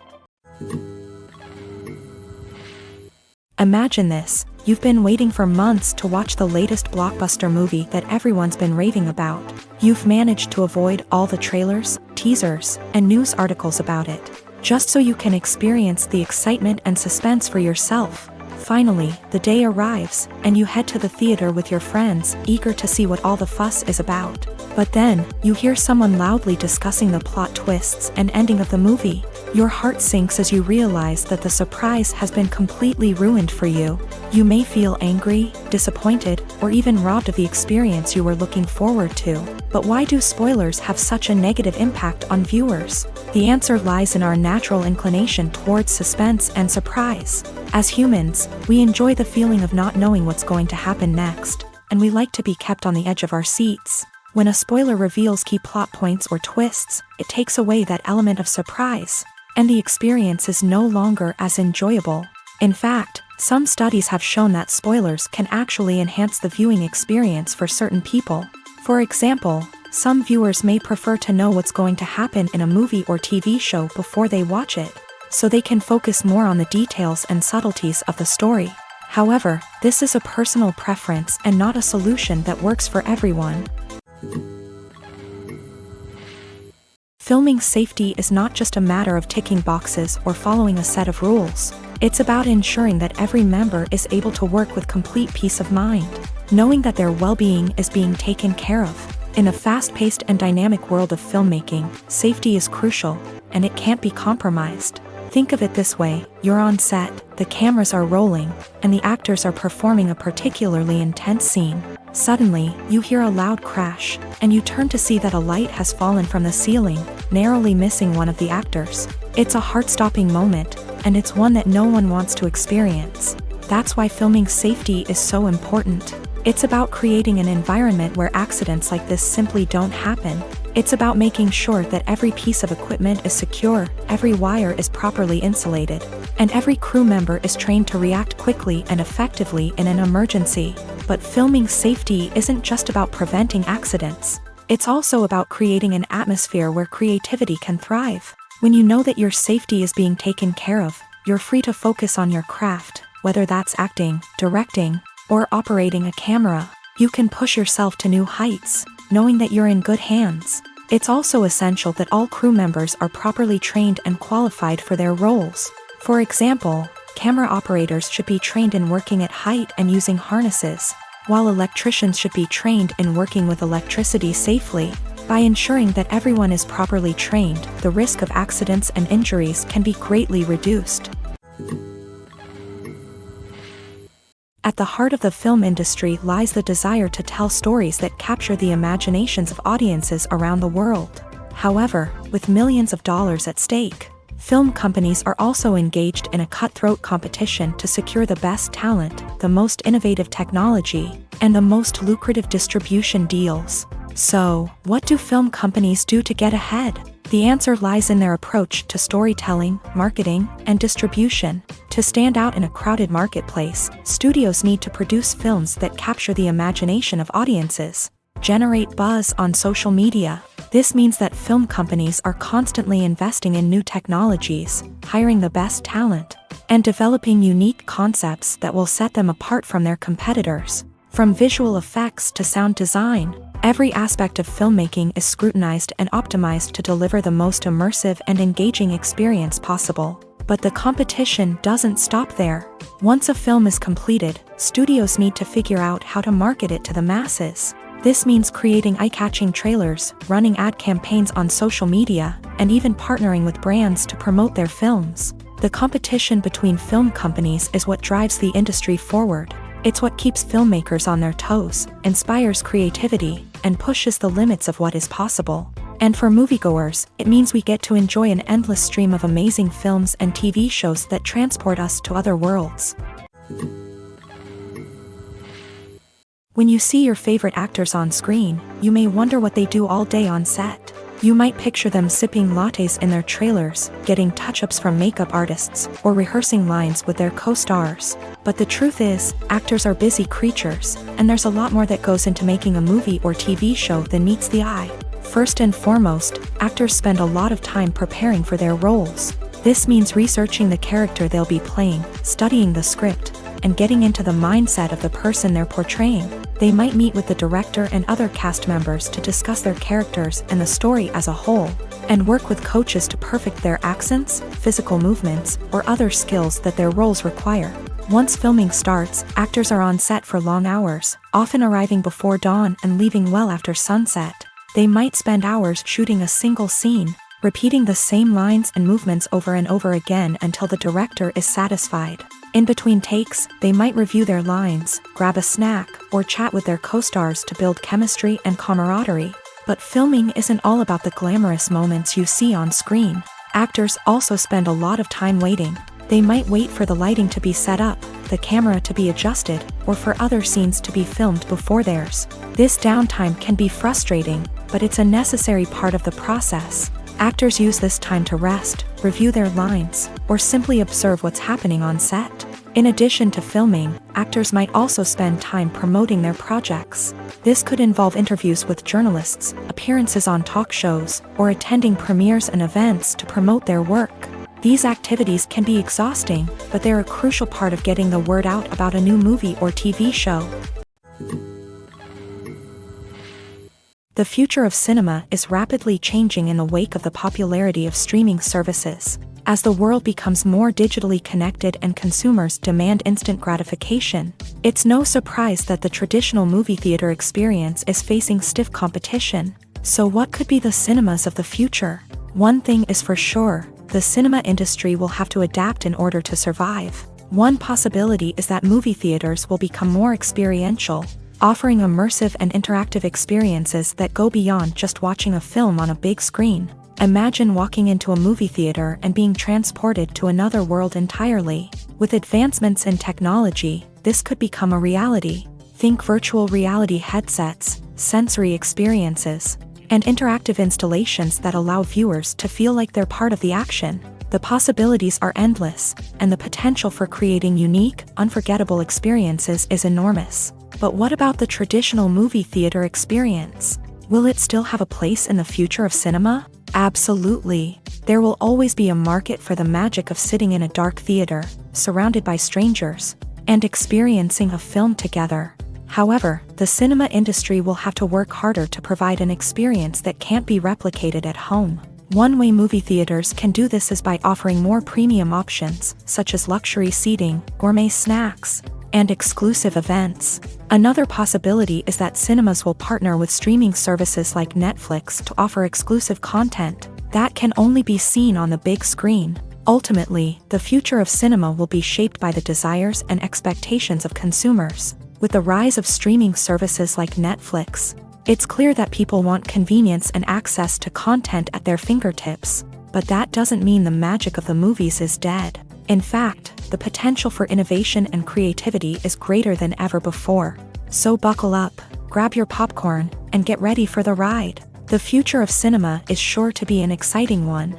A: Imagine this. You've been waiting for months to watch the latest blockbuster movie that everyone's been raving about. You've managed to avoid all the trailers, teasers, and news articles about it, just so you can experience the excitement and suspense for yourself. Finally, the day arrives, and you head to the theater with your friends, eager to see what all the fuss is about. But then, you hear someone loudly discussing the plot twists and ending of the movie. Your heart sinks as you realize that the surprise has been completely ruined for you. You may feel angry, disappointed, or even robbed of the experience you were looking forward to. But why do spoilers have such a negative impact on viewers? The answer lies in our natural inclination towards suspense and surprise. As humans, we enjoy the feeling of not knowing what's going to happen next, and we like to be kept on the edge of our seats. When a spoiler reveals key plot points or twists, it takes away that element of surprise, and the experience is no longer as enjoyable. In fact, some studies have shown that spoilers can actually enhance the viewing experience for certain people. For example, some viewers may prefer to know what's going to happen in a movie or TV show before they watch it, so they can focus more on the details and subtleties of the story. However, this is a personal preference and not a solution that works for everyone. Filming safety is not just a matter of ticking boxes or following a set of rules. It's about ensuring that every member is able to work with complete peace of mind, knowing that their well-being is being taken care of. In a fast-paced and dynamic world of filmmaking, safety is crucial, and it can't be compromised. Think of it this way: you're on set, the cameras are rolling, and the actors are performing a particularly intense scene. Suddenly, you hear a loud crash, and you turn to see that a light has fallen from the ceiling, narrowly missing one of the actors. It's a heart-stopping moment, and it's one that no one wants to experience. That's why filming safety is so important. It's about creating an environment where accidents like this simply don't happen. It's about making sure that every piece of equipment is secure, every wire is properly insulated, and every crew member is trained to react quickly and effectively in an emergency. But filming safety isn't just about preventing accidents. It's also about creating an atmosphere where creativity can thrive. When you know that your safety is being taken care of, you're free to focus on your craft, whether that's acting, directing, or operating a camera. You can push yourself to new heights, knowing that you're in good hands. It's also essential that all crew members are properly trained and qualified for their roles. For example, camera operators should be trained in working at height and using harnesses, while electricians should be trained in working with electricity safely. By ensuring that everyone is properly trained, the risk of accidents and injuries can be greatly reduced. At the heart of the film industry lies the desire to tell stories that capture the imaginations of audiences around the world. However, with millions of dollars at stake, film companies are also engaged in a cutthroat competition to secure the best talent, the most innovative technology, and the most lucrative distribution deals. So, what do film companies do to get ahead? The answer lies in their approach to storytelling, marketing, and distribution. To stand out in a crowded marketplace, studios need to produce films that capture the imagination of audiences, generate buzz on social media. This means that film companies are constantly investing in new technologies, hiring the best talent, and developing unique concepts that will set them apart from their competitors. From visual effects to sound design, every aspect of filmmaking is scrutinized and optimized to deliver the most immersive and engaging experience possible. But the competition doesn't stop there. Once a film is completed, studios need to figure out how to market it to the masses. This means creating eye-catching trailers, running ad campaigns on social media, and even partnering with brands to promote their films. The competition between film companies is what drives the industry forward. It's what keeps filmmakers on their toes, inspires creativity, and pushes the limits of what is possible. And for moviegoers, it means we get to enjoy an endless stream of amazing films and TV shows that transport us to other worlds. When you see your favorite actors on screen, you may wonder what they do all day on set. You might picture them sipping lattes in their trailers, getting touch-ups from makeup artists, or rehearsing lines with their co-stars. But the truth is, actors are busy creatures, and there's a lot more that goes into making a movie or TV show than meets the eye. First and foremost, actors spend a lot of time preparing for their roles. This means researching the character they'll be playing, studying the script, and getting into the mindset of the person they're portraying. They might meet with the director and other cast members to discuss their characters and the story as a whole, and work with coaches to perfect their accents, physical movements, or other skills that their roles require. Once filming starts, actors are on set for long hours, often arriving before dawn and leaving well after sunset. They might spend hours shooting a single scene, repeating the same lines and movements over and over again until the director is satisfied. In between takes, they might review their lines, grab a snack, or chat with their co-stars to build chemistry and camaraderie. But filming isn't all about the glamorous moments you see on screen. Actors also spend a lot of time waiting. They might wait for the lighting to be set up, the camera to be adjusted, or for other scenes to be filmed before theirs. This downtime can be frustrating, but it's a necessary part of the process. Actors use this time to rest, review their lines, or simply observe what's happening on set. In addition to filming, actors might also spend time promoting their projects. This could involve interviews with journalists, appearances on talk shows, or attending premieres and events to promote their work. These activities can be exhausting, but they're a crucial part of getting the word out about a new movie or TV show. The future of cinema is rapidly changing in the wake of the popularity of streaming services. As the world becomes more digitally connected and consumers demand instant gratification, it's no surprise that the traditional movie theater experience is facing stiff competition. So what could be the cinemas of the future? One thing is for sure, the cinema industry will have to adapt in order to survive. One possibility is that movie theaters will become more experiential, offering immersive and interactive experiences that go beyond just watching a film on a big screen. Imagine walking into a movie theater and being transported to another world entirely. With advancements in technology, this could become a reality. Think virtual reality headsets, sensory experiences, and interactive installations that allow viewers to feel like they're part of the action. The possibilities are endless, and the potential for creating unique, unforgettable experiences is enormous. But what about the traditional movie theater experience? Will it still have a place in the future of cinema? Absolutely. There will always be a market for the magic of sitting in a dark theater, surrounded by strangers, and experiencing a film together. However, the cinema industry will have to work harder to provide an experience that can't be replicated at home. One way movie theaters can do this is by offering more premium options, such as luxury seating, gourmet snacks, and exclusive events. Another possibility is that cinemas will partner with streaming services like Netflix to offer exclusive content that can only be seen on the big screen. Ultimately, the future of cinema will be shaped by the desires and expectations of consumers. With the rise of streaming services like Netflix, it's clear that people want convenience and access to content at their fingertips. But that doesn't mean the magic of the movies is dead. In fact, the potential for innovation and creativity is greater than ever before. So buckle up, grab your popcorn, and get ready for the ride. The future of cinema is sure to be an exciting one.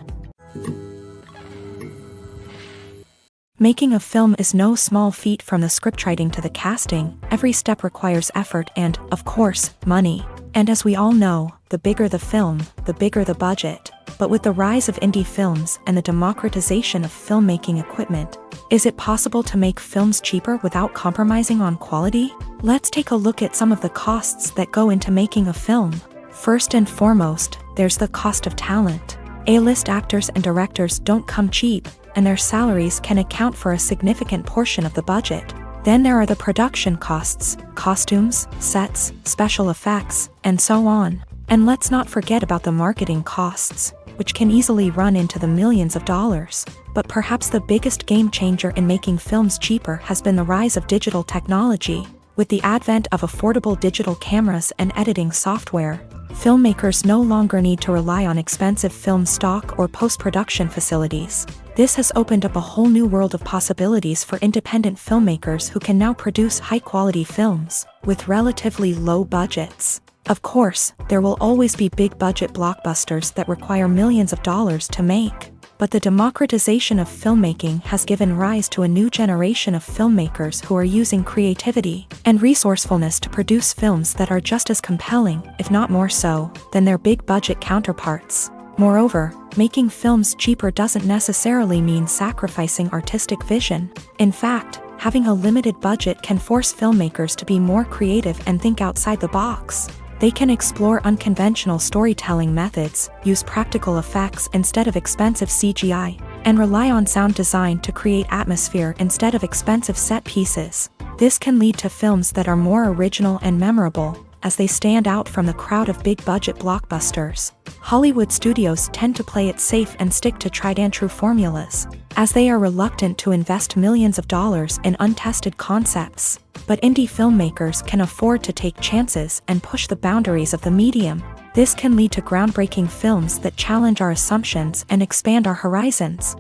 A: Making a film is no small feat. From the scriptwriting to the casting, every step requires effort and, of course, money. And as we all know, the bigger the film, the bigger the budget. But with the rise of indie films and the democratization of filmmaking equipment, Is it possible to make films cheaper without compromising on quality? Let's take a look at some of the costs that go into making a film. First and foremost, there's the cost of talent. A-list actors and directors don't come cheap, and their salaries can account for a significant portion of the budget. Then there are the production costs, costumes, sets, special effects, and so on. And let's not forget about the marketing costs, which can easily run into the millions of dollars. But perhaps the biggest game changer in making films cheaper has been the rise of digital technology. With the advent of affordable digital cameras and editing software, filmmakers no longer need to rely on expensive film stock or post-production facilities. This has opened up a whole new world of possibilities for independent filmmakers who can now produce high-quality films with relatively low budgets. Of course, there will always be big-budget blockbusters that require millions of dollars to make. But the democratization of filmmaking has given rise to a new generation of filmmakers who are using creativity and resourcefulness to produce films that are just as compelling, if not more so, than their big-budget counterparts. Moreover, making films cheaper doesn't necessarily mean sacrificing artistic vision. In fact, having a limited budget can force filmmakers to be more creative and think outside the box. They can explore unconventional storytelling methods, use practical effects instead of expensive CGI, and rely on sound design to create atmosphere instead of expensive set pieces. This can lead to films that are more original and memorable, as they stand out from the crowd of big-budget blockbusters. Hollywood studios tend to play it safe and stick to tried-and-true formulas, as they are reluctant to invest millions of dollars in untested concepts. But indie filmmakers can afford to take chances and push the boundaries of the medium. This can lead to groundbreaking films that challenge our assumptions and expand our horizons.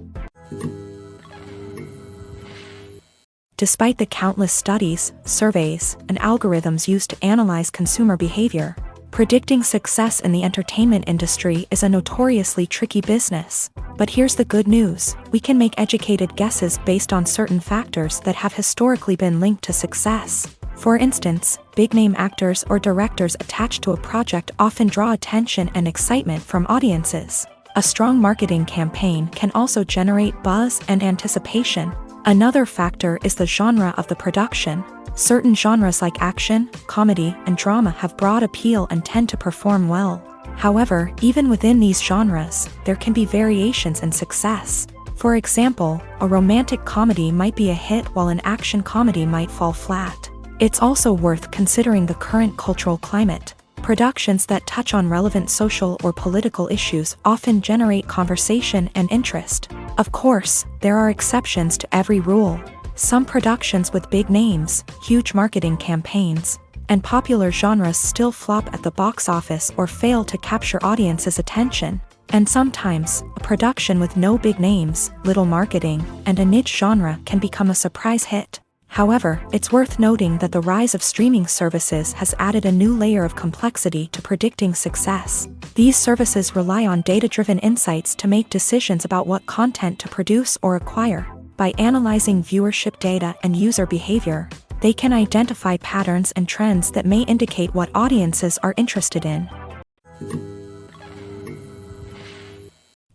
A: Despite the countless studies, surveys, and algorithms used to analyze consumer behavior, predicting success in the entertainment industry is a notoriously tricky business. But here's the good news: we can make educated guesses based on certain factors that have historically been linked to success. For instance, big-name actors or directors attached to a project often draw attention and excitement from audiences. A strong marketing campaign can also generate buzz and anticipation. Another factor is the genre of the production. Certain genres like action, comedy, and drama have broad appeal and tend to perform well. However, even within these genres, there can be variations in success. For example, a romantic comedy might be a hit while an action comedy might fall flat. It's also worth considering the current cultural climate. Productions that touch on relevant social or political issues often generate conversation and interest. Of course, there are exceptions to every rule. Some productions with big names, huge marketing campaigns, and popular genres still flop at the box office or fail to capture audiences' attention. And sometimes, a production with no big names, little marketing, and a niche genre can become a surprise hit. However, it's worth noting that the rise of streaming services has added a new layer of complexity to predicting success. These services rely on data-driven insights to make decisions about what content to produce or acquire. By analyzing viewership data and user behavior, they can identify patterns and trends that may indicate what audiences are interested in.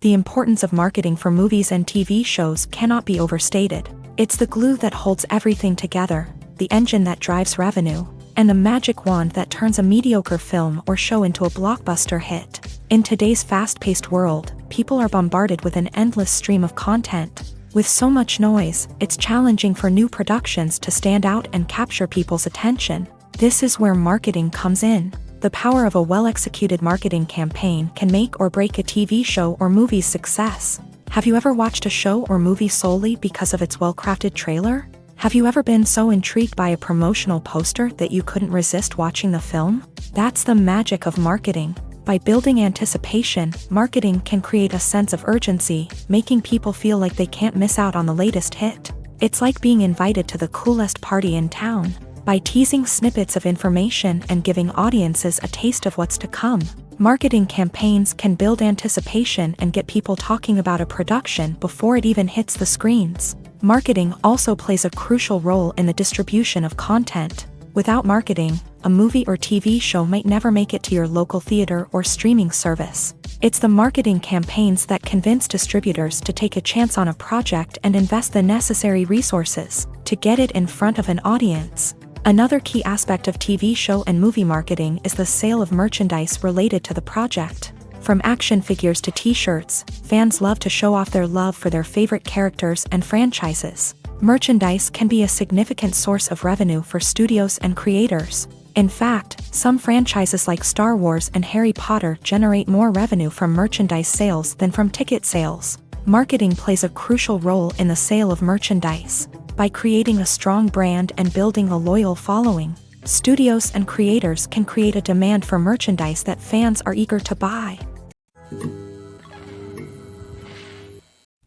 A: The importance of marketing for movies and TV shows cannot be overstated. It's the glue that holds everything together, the engine that drives revenue, and the magic wand that turns a mediocre film or show into a blockbuster hit. In today's fast-paced world, people are bombarded with an endless stream of content. With so much noise, it's challenging for new productions to stand out and capture people's attention. This is where marketing comes in. The power of a well-executed marketing campaign can make or break a TV show or movie's success. Have you ever watched a show or movie solely because of its well-crafted trailer? Have you ever been so intrigued by a promotional poster that you couldn't resist watching the film? That's the magic of marketing. By building anticipation, marketing can create a sense of urgency, making people feel like they can't miss out on the latest hit. It's like being invited to the coolest party in town. By teasing snippets of information and giving audiences a taste of what's to come, marketing campaigns can build anticipation and get people talking about a production before it even hits the screens. Marketing also plays a crucial role in the distribution of content. Without marketing, a movie or TV show might never make it to your local theater or streaming service. It's the marketing campaigns that convince distributors to take a chance on a project and invest the necessary resources to get it in front of an audience. Another key aspect of TV show and movie marketing is the sale of merchandise related to the project. From action figures to t-shirts, fans love to show off their love for their favorite characters and franchises. Merchandise can be a significant source of revenue for studios and creators. In fact, some franchises like Star Wars and Harry Potter generate more revenue from merchandise sales than from ticket sales. Marketing plays a crucial role in the sale of merchandise. By creating a strong brand and building a loyal following, studios and creators can create a demand for merchandise that fans are eager to buy.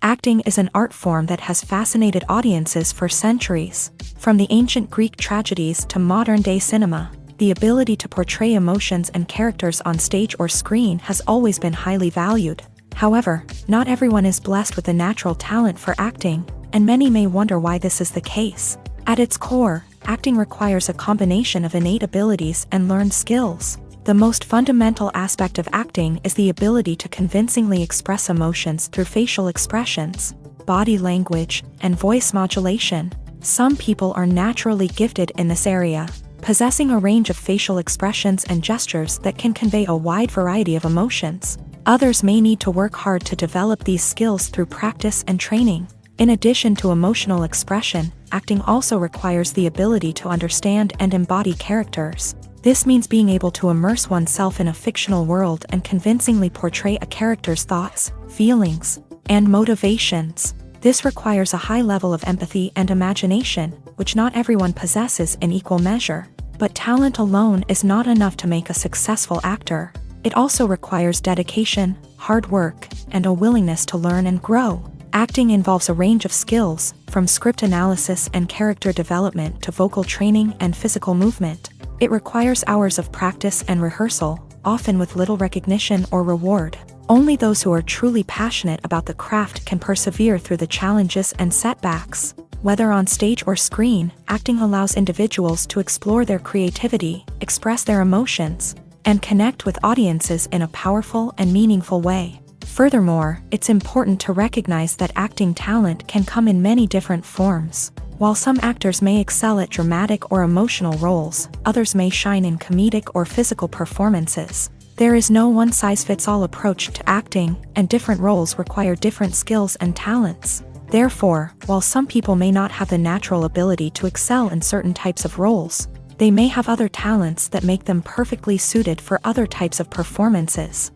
A: Acting is an art form that has fascinated audiences for centuries. From the ancient Greek tragedies to modern-day cinema, the ability to portray emotions and characters on stage or screen has always been highly valued. However, not everyone is blessed with a natural talent for acting, and many may wonder why this is the case. At its core, acting requires a combination of innate abilities and learned skills. The most fundamental aspect of acting is the ability to convincingly express emotions through facial expressions, body language, and voice modulation. Some people are naturally gifted in this area, possessing a range of facial expressions and gestures that can convey a wide variety of emotions. Others may need to work hard to develop these skills through practice and training. In addition to emotional expression, acting also requires the ability to understand and embody characters. This means being able to immerse oneself in a fictional world and convincingly portray a character's thoughts, feelings, and motivations. This requires a high level of empathy and imagination, which not everyone possesses in equal measure. But talent alone is not enough to make a successful actor. It also requires dedication, hard work, and a willingness to learn and grow. Acting involves a range of skills, from script analysis and character development to vocal training and physical movement. It requires hours of practice and rehearsal, often with little recognition or reward. Only those who are truly passionate about the craft can persevere through the challenges and setbacks. Whether on stage or screen, acting allows individuals to explore their creativity, express their emotions, and connect with audiences in a powerful and meaningful way. Furthermore, it's important to recognize that acting talent can come in many different forms. While some actors may excel at dramatic or emotional roles, others may shine in comedic or physical performances. There is no one-size-fits-all approach to acting, and different roles require different skills and talents. Therefore, while some people may not have the natural ability to excel in certain types of roles, they may have other talents that make them perfectly suited for other types of performances.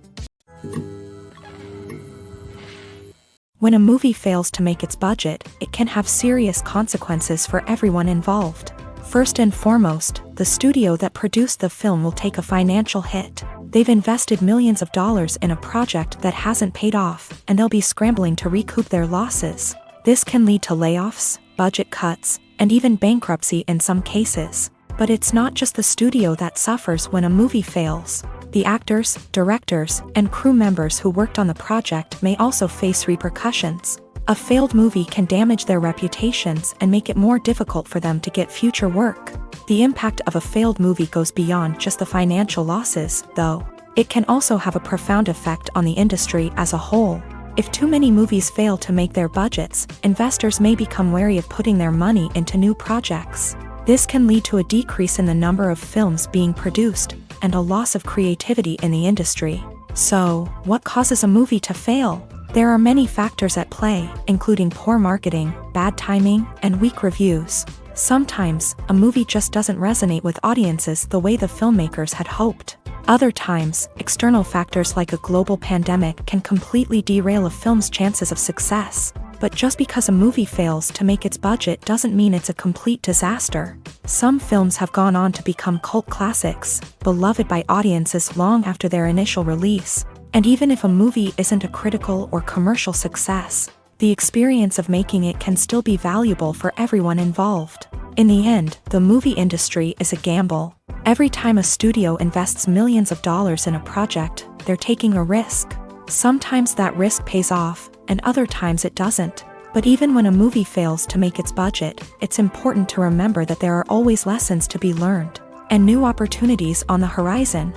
A: When a movie fails to make its budget, it can have serious consequences for everyone involved. First and foremost, the studio that produced the film will take a financial hit. They've invested millions of dollars in a project that hasn't paid off, and they'll be scrambling to recoup their losses. This can lead to layoffs, budget cuts, and even bankruptcy in some cases. But it's not just the studio that suffers when a movie fails. The actors, directors, and crew members who worked on the project may also face repercussions. A failed movie can damage their reputations and make it more difficult for them to get future work. The impact of a failed movie goes beyond just the financial losses, though. It can also have a profound effect on the industry as a whole. If too many movies fail to make their budgets, investors may become wary of putting their money into new projects. This can lead to a decrease in the number of films being produced, and a loss of creativity in the industry. So, what causes a movie to fail? There are many factors at play, including poor marketing, bad timing, and weak reviews. Sometimes, a movie just doesn't resonate with audiences the way the filmmakers had hoped. Other times, external factors like a global pandemic can completely derail a film's chances of success. But just because a movie fails to make its budget doesn't mean it's a complete disaster. Some films have gone on to become cult classics, beloved by audiences long after their initial release. And even if a movie isn't a critical or commercial success, the experience of making it can still be valuable for everyone involved. In the end, the movie industry is a gamble. Every time a studio invests millions of dollars in a project, they're taking a risk. Sometimes that risk pays off, and other times it doesn't. But even when a movie fails to make its budget, it's important to remember that there are always lessons to be learned, and new opportunities on the horizon.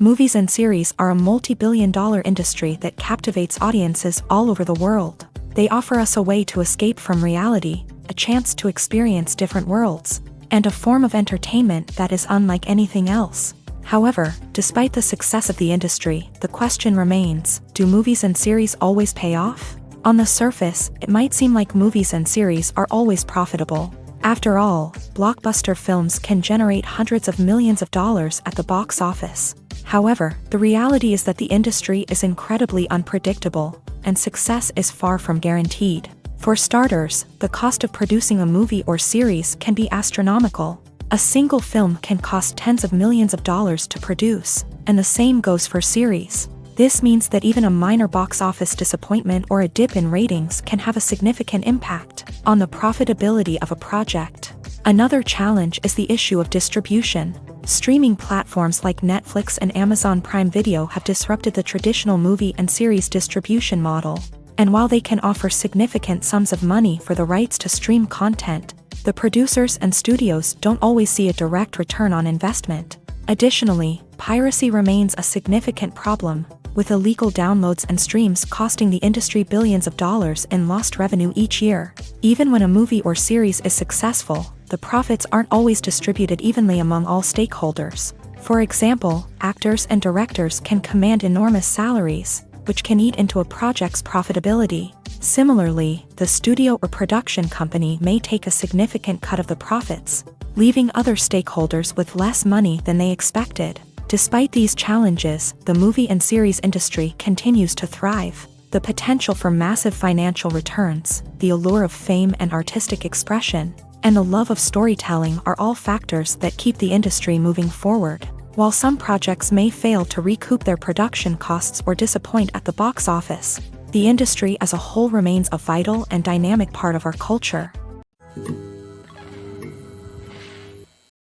A: Movies and series are a multi-billion-dollar industry that captivates audiences all over the world. They offer us a way to escape from reality, a chance to experience different worlds, and a form of entertainment that is unlike anything else. However, despite the success of the industry, the question remains, do movies and series always pay off? On the surface, it might seem like movies and series are always profitable. After all, blockbuster films can generate hundreds of millions of dollars at the box office. However, the reality is that the industry is incredibly unpredictable, and success is far from guaranteed. For starters, the cost of producing a movie or series can be astronomical. A single film can cost tens of millions of dollars to produce, and the same goes for series. This means that even a minor box office disappointment or a dip in ratings can have a significant impact on the profitability of a project. Another challenge is the issue of distribution. Streaming platforms like Netflix and Amazon Prime Video have disrupted the traditional movie and series distribution model. And while they can offer significant sums of money for the rights to stream content, the producers and studios don't always see a direct return on investment. Additionally, piracy remains a significant problem, with illegal downloads and streams costing the industry billions of dollars in lost revenue each year. Even when a movie or series is successful, the profits aren't always distributed evenly among all stakeholders. For example, actors and directors can command enormous salaries, which can eat into a project's profitability. Similarly, the studio or production company may take a significant cut of the profits, leaving other stakeholders with less money than they expected. Despite these challenges, the movie and series industry continues to thrive. The potential for massive financial returns, the allure of fame and artistic expression, and the love of storytelling are all factors that keep the industry moving forward. While some projects may fail to recoup their production costs or disappoint at the box office, the industry as a whole remains a vital and dynamic part of our culture.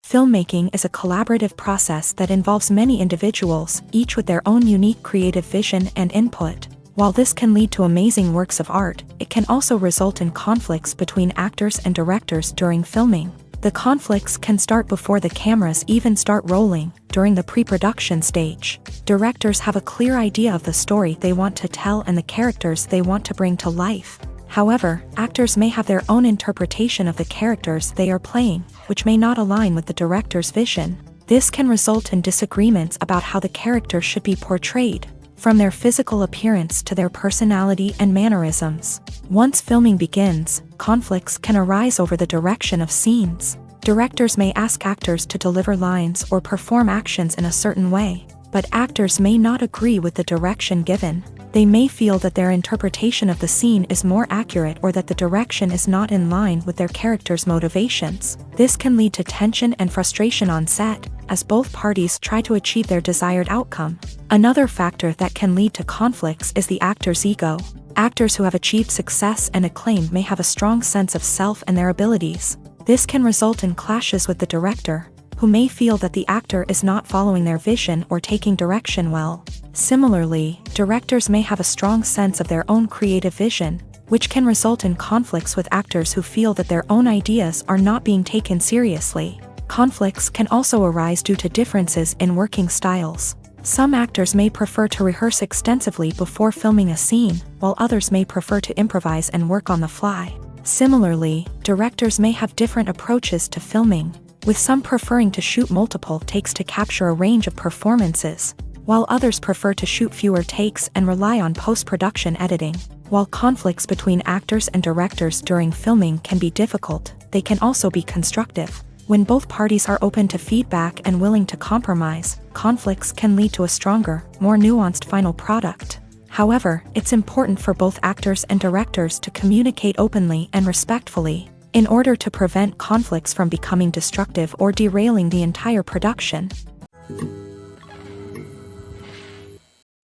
A: Filmmaking is a collaborative process that involves many individuals, each with their own unique creative vision and input. While this can lead to amazing works of art, it can also result in conflicts between actors and directors during filming. The conflicts can start before the cameras even start rolling, during the pre-production stage. Directors have a clear idea of the story they want to tell and the characters they want to bring to life. However, actors may have their own interpretation of the characters they are playing, which may not align with the director's vision. This can result in disagreements about how the character should be portrayed, from their physical appearance to their personality and mannerisms. Once filming begins, conflicts can arise over the direction of scenes. Directors may ask actors to deliver lines or perform actions in a certain way, but actors may not agree with the direction given. They may feel that their interpretation of the scene is more accurate or that the direction is not in line with their character's motivations. This can lead to tension and frustration on set, as both parties try to achieve their desired outcome. Another factor that can lead to conflicts is the actor's ego. Actors who have achieved success and acclaim may have a strong sense of self and their abilities. This can result in clashes with the director, who may feel that the actor is not following their vision or taking direction well. Similarly, directors may have a strong sense of their own creative vision, which can result in conflicts with actors who feel that their own ideas are not being taken seriously. Conflicts can also arise due to differences in working styles. Some actors may prefer to rehearse extensively before filming a scene, while others may prefer to improvise and work on the fly. Similarly, directors may have different approaches to filming, with some preferring to shoot multiple takes to capture a range of performances, while others prefer to shoot fewer takes and rely on post-production editing. While conflicts between actors and directors during filming can be difficult, they can also be constructive. When both parties are open to feedback and willing to compromise, conflicts can lead to a stronger, more nuanced final product. However, it's important for both actors and directors to communicate openly and respectfully, in order to prevent conflicts from becoming destructive or derailing the entire production.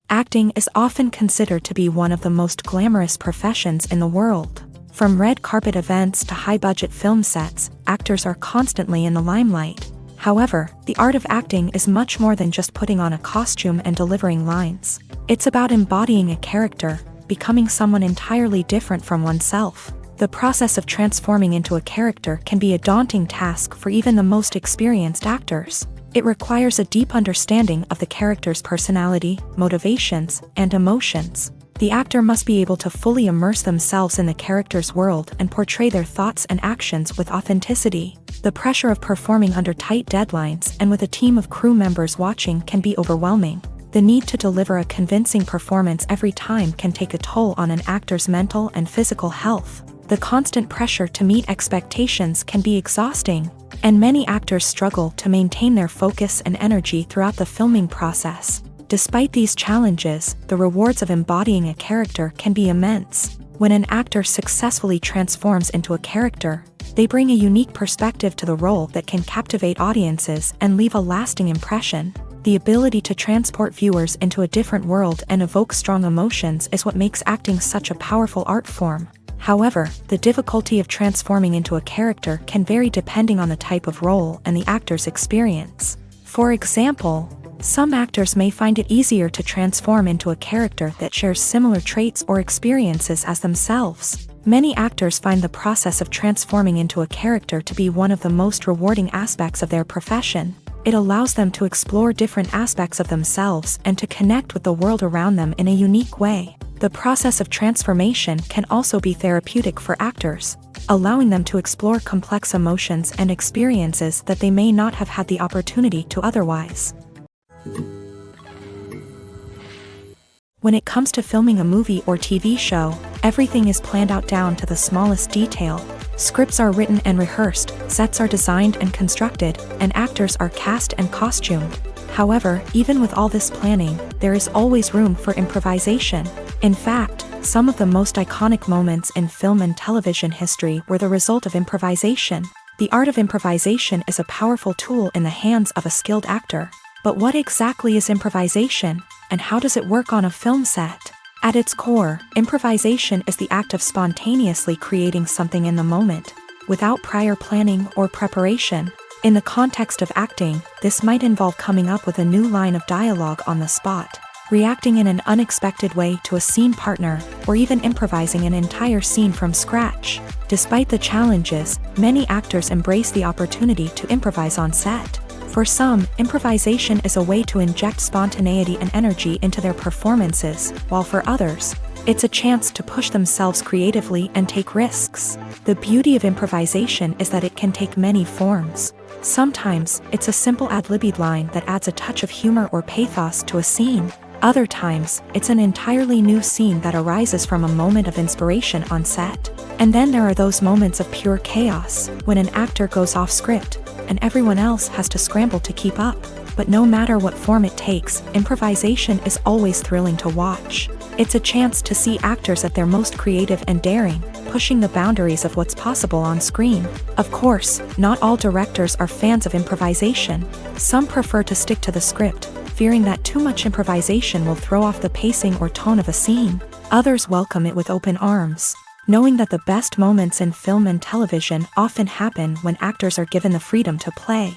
A: Acting is often considered to be one of the most glamorous professions in the world. From red carpet events to high-budget film sets, actors are constantly in the limelight. However, the art of acting is much more than just putting on a costume and delivering lines. It's about embodying a character, becoming someone entirely different from oneself. The process of transforming into a character can be a daunting task for even the most experienced actors. It requires a deep understanding of the character's personality, motivations, and emotions. The actor must be able to fully immerse themselves in the character's world and portray their thoughts and actions with authenticity. The pressure of performing under tight deadlines and with a team of crew members watching can be overwhelming. The need to deliver a convincing performance every time can take a toll on an actor's mental and physical health. The constant pressure to meet expectations can be exhausting, and many actors struggle to maintain their focus and energy throughout the filming process. Despite these challenges, the rewards of embodying a character can be immense. When an actor successfully transforms into a character, they bring a unique perspective to the role that can captivate audiences and leave a lasting impression. The ability to transport viewers into a different world and evoke strong emotions is what makes acting such a powerful art form. However, the difficulty of transforming into a character can vary depending on the type of role and the actor's experience. For example, some actors may find it easier to transform into a character that shares similar traits or experiences as themselves. Many actors find the process of transforming into a character to be one of the most rewarding aspects of their profession. It allows them to explore different aspects of themselves and to connect with the world around them in a unique way. The process of transformation can also be therapeutic for actors, allowing them to explore complex emotions and experiences that they may not have had the opportunity to otherwise. When it comes to filming a movie or TV show, everything is planned out down to the smallest detail. Scripts are written and rehearsed, sets are designed and constructed, and actors are cast and costumed. However, even with all this planning, there is always room for improvisation. In fact, some of the most iconic moments in film and television history were the result of improvisation. The art of improvisation is a powerful tool in the hands of a skilled actor. But what exactly is improvisation, and how does it work on a film set? At its core, improvisation is the act of spontaneously creating something in the moment, without prior planning or preparation. In the context of acting, this might involve coming up with a new line of dialogue on the spot, reacting in an unexpected way to a scene partner, or even improvising an entire scene from scratch. Despite the challenges, many actors embrace the opportunity to improvise on set. For some, improvisation is a way to inject spontaneity and energy into their performances, while for others, it's a chance to push themselves creatively and take risks. The beauty of improvisation is that it can take many forms. Sometimes, it's a simple ad-libbed line that adds a touch of humor or pathos to a scene. Other times, it's an entirely new scene that arises from a moment of inspiration on set. And then there are those moments of pure chaos, when an actor goes off script, and everyone else has to scramble to keep up. But no matter what form it takes, improvisation is always thrilling to watch. It's a chance to see actors at their most creative and daring, pushing the boundaries of what's possible on screen. Of course, not all directors are fans of improvisation. Some prefer to stick to the script, fearing that too much improvisation will throw off the pacing or tone of a scene. Others welcome it with open arms, knowing that the best moments in film and television often happen when actors are given the freedom to play.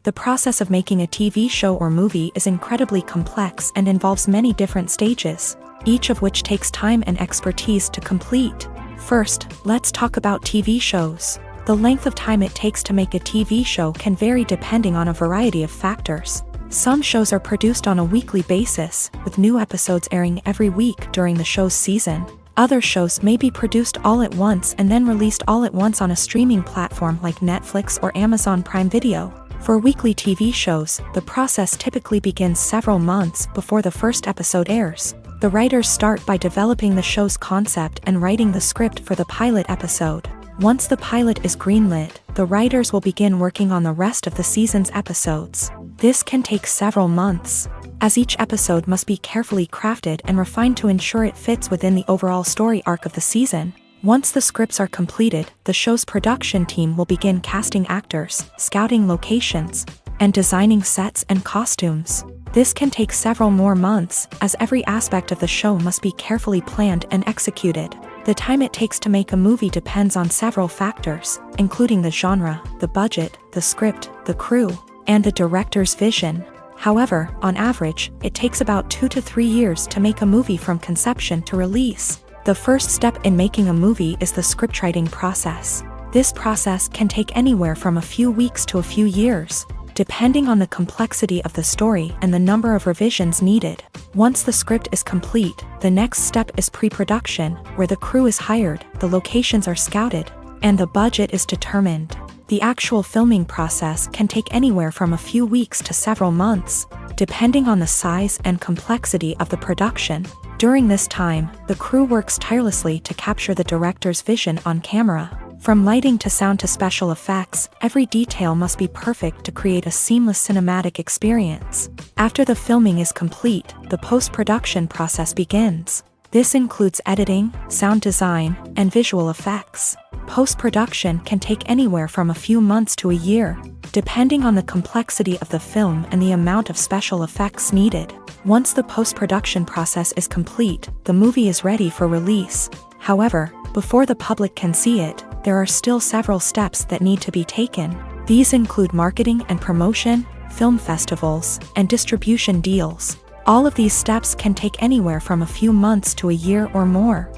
A: The process of making a TV show or movie is incredibly complex and involves many different stages, each of which takes time and expertise to complete. First, let's talk about TV shows. The length of time it takes to make a TV show can vary depending on a variety of factors. Some shows are produced on a weekly basis, with new episodes airing every week during the show's season. Other shows may be produced all at once and then released all at once on a streaming platform like Netflix or Amazon Prime Video. For weekly TV shows, the process typically begins several months before the first episode airs. The writers start by developing the show's concept and writing the script for the pilot episode. Once the pilot is greenlit, the writers will begin working on the rest of the season's episodes. This can take several months, as each episode must be carefully crafted and refined to ensure it fits within the overall story arc of the season. Once the scripts are completed, the show's production team will begin casting actors, scouting locations, and designing sets and costumes. This can take several more months, as every aspect of the show must be carefully planned and executed. The time it takes to make a movie depends on several factors, including the genre, the budget, the script, the crew, and the director's vision. However, on average, it takes about 2 to 3 years to make a movie from conception to release. The first step in making a movie is the scriptwriting process. This process can take anywhere from a few weeks to a few years, depending on the complexity of the story and the number of revisions needed. Once the script is complete, the next step is pre-production, where the crew is hired, the locations are scouted, and the budget is determined. The actual filming process can take anywhere from a few weeks to several months, depending on the size and complexity of the production. During this time, the crew works tirelessly to capture the director's vision on camera. From lighting to sound to special effects, every detail must be perfect to create a seamless cinematic experience. After the filming is complete, the post-production process begins. This includes editing, sound design, and visual effects. Post-production can take anywhere from a few months to a year, depending on the complexity of the film and the amount of special effects needed. Once the post-production process is complete, the movie is ready for release. However, before the public can see it, there are still several steps that need to be taken. These include marketing and promotion, film festivals, and distribution deals. All of these steps can take anywhere from a few months to a year or more.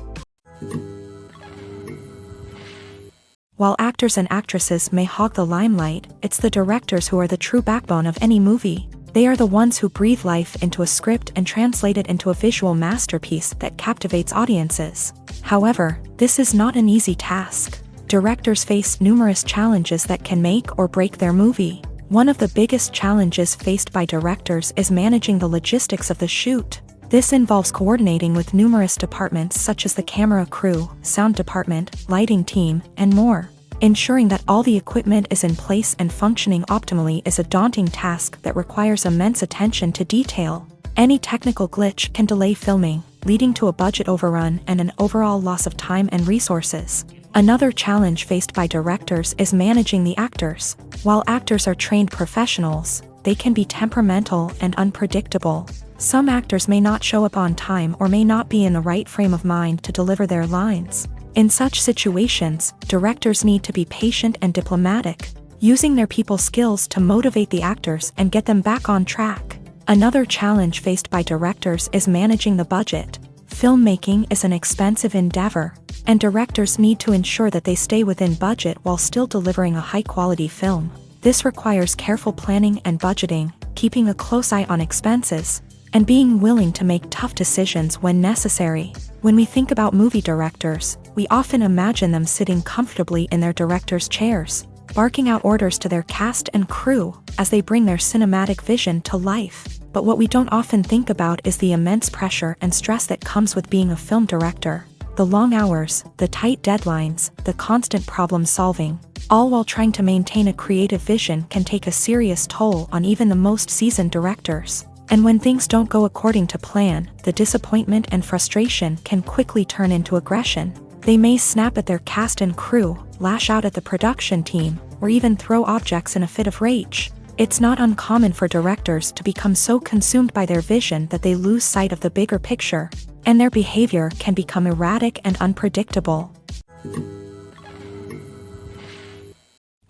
A: While actors and actresses may hog the limelight, it's the directors who are the true backbone of any movie. They are the ones who breathe life into a script and translate it into a visual masterpiece that captivates audiences. However, this is not an easy task. Directors face numerous challenges that can make or break their movie. One of the biggest challenges faced by directors is managing the logistics of the shoot. This involves coordinating with numerous departments such as the camera crew, sound department, lighting team, and more. Ensuring that all the equipment is in place and functioning optimally is a daunting task that requires immense attention to detail. Any technical glitch can delay filming, leading to a budget overrun and an overall loss of time and resources. Another challenge faced by directors is managing the actors. While actors are trained professionals, they can be temperamental and unpredictable. Some actors may not show up on time or may not be in the right frame of mind to deliver their lines. In such situations, directors need to be patient and diplomatic, using their people skills to motivate the actors and get them back on track. Another challenge faced by directors is managing the budget. Filmmaking is an expensive endeavor, and directors need to ensure that they stay within budget while still delivering a high-quality film. This requires careful planning and budgeting, keeping a close eye on expenses, and being willing to make tough decisions when necessary. When we think about movie directors, we often imagine them sitting comfortably in their director's chairs, barking out orders to their cast and crew as they bring their cinematic vision to life. But what we don't often think about is the immense pressure and stress that comes with being a film director. The long hours, the tight deadlines, the constant problem solving, all while trying to maintain a creative vision can take a serious toll on even the most seasoned directors. And when things don't go according to plan, the disappointment and frustration can quickly turn into aggression. They may snap at their cast and crew, lash out at the production team, or even throw objects in a fit of rage. It's not uncommon for directors to become so consumed by their vision that they lose sight of the bigger picture, and their behavior can become erratic and unpredictable.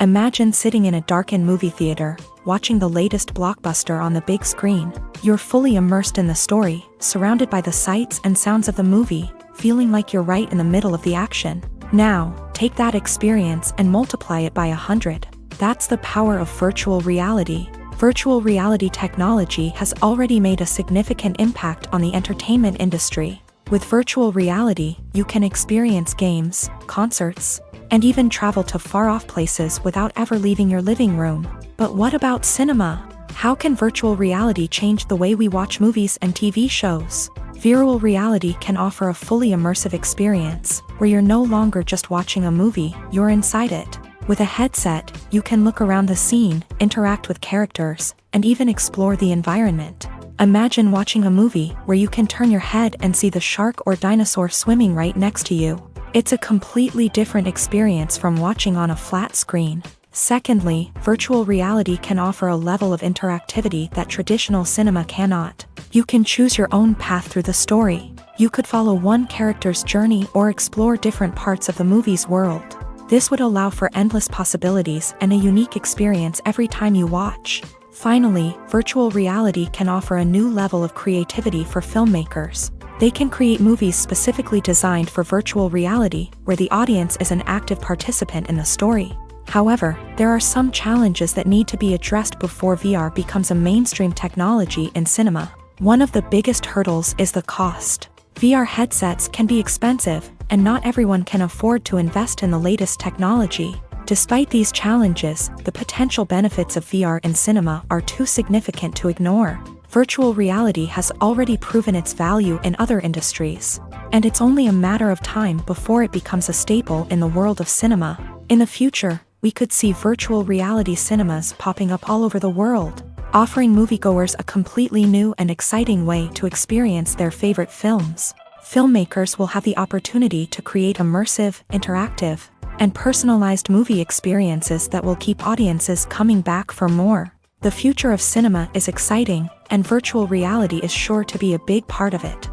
A: Imagine sitting in a darkened movie theater, watching the latest blockbuster on the big screen. You're fully immersed in the story, surrounded by the sights and sounds of the movie, feeling like you're right in the middle of the action. Now, take that experience and multiply it by 100. That's the power of virtual reality. Virtual reality technology has already made a significant impact on the entertainment industry. With virtual reality, you can experience games, concerts, and even travel to far-off places without ever leaving your living room. But what about cinema? How can virtual reality change the way we watch movies and TV shows? Virtual reality can offer a fully immersive experience, where you're no longer just watching a movie, you're inside it. With a headset, you can look around the scene, interact with characters, and even explore the environment. Imagine watching a movie where you can turn your head and see the shark or dinosaur swimming right next to you. It's a completely different experience from watching on a flat screen. Secondly, virtual reality can offer a level of interactivity that traditional cinema cannot. You can choose your own path through the story. You could follow one character's journey or explore different parts of the movie's world. This would allow for endless possibilities and a unique experience every time you watch. Finally, virtual reality can offer a new level of creativity for filmmakers. They can create movies specifically designed for virtual reality, where the audience is an active participant in the story. However, there are some challenges that need to be addressed before VR becomes a mainstream technology in cinema. One of the biggest hurdles is the cost. VR headsets can be expensive, and not everyone can afford to invest in the latest technology. Despite these challenges, the potential benefits of VR in cinema are too significant to ignore. Virtual reality has already proven its value in other industries, and it's only a matter of time before it becomes a staple in the world of cinema. In the future, we could see virtual reality cinemas popping up all over the world, offering moviegoers a completely new and exciting way to experience their favorite films. Filmmakers will have the opportunity to create immersive, interactive, and personalized movie experiences that will keep audiences coming back for more. The future of cinema is exciting, and virtual reality is sure to be a big part of it.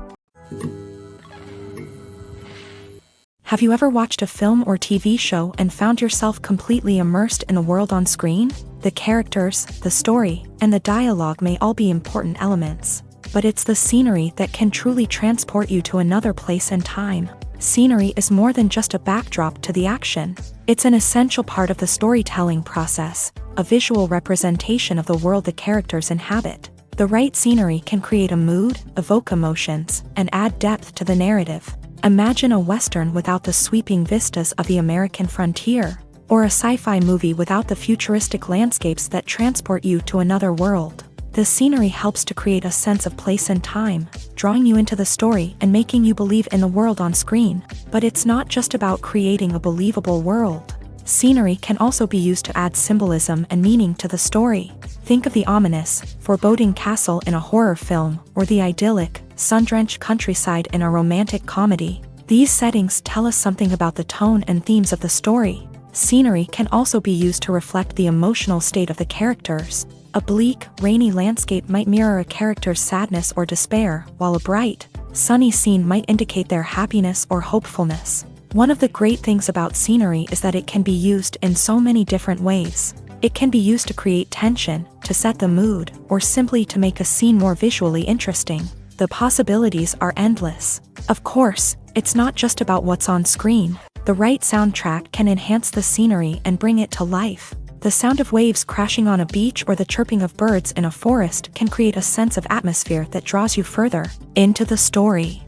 A: Have you ever watched a film or TV show and found yourself completely immersed in the world on screen? The characters, the story, and the dialogue may all be important elements, but it's the scenery that can truly transport you to another place and time. Scenery is more than just a backdrop to the action. It's an essential part of the storytelling process, a visual representation of the world the characters inhabit. The right scenery can create a mood, evoke emotions, and add depth to the narrative. Imagine a Western without the sweeping vistas of the American frontier, or a sci-fi movie without the futuristic landscapes that transport you to another world. The scenery helps to create a sense of place and time, drawing you into the story and making you believe in the world on screen. But it's not just about creating a believable world. Scenery can also be used to add symbolism and meaning to the story. Think of the ominous, foreboding castle in a horror film, or the idyllic, sun-drenched countryside in a romantic comedy. These settings tell us something about the tone and themes of the story. Scenery can also be used to reflect the emotional state of the characters. A bleak, rainy landscape might mirror a character's sadness or despair, while a bright, sunny scene might indicate their happiness or hopefulness. One of the great things about scenery is that it can be used in so many different ways. It can be used to create tension, to set the mood, or simply to make a scene more visually interesting. The possibilities are endless. Of course, it's not just about what's on screen. The right soundtrack can enhance the scenery and bring it to life. The sound of waves crashing on a beach or the chirping of birds in a forest can create a sense of atmosphere that draws you further into the story.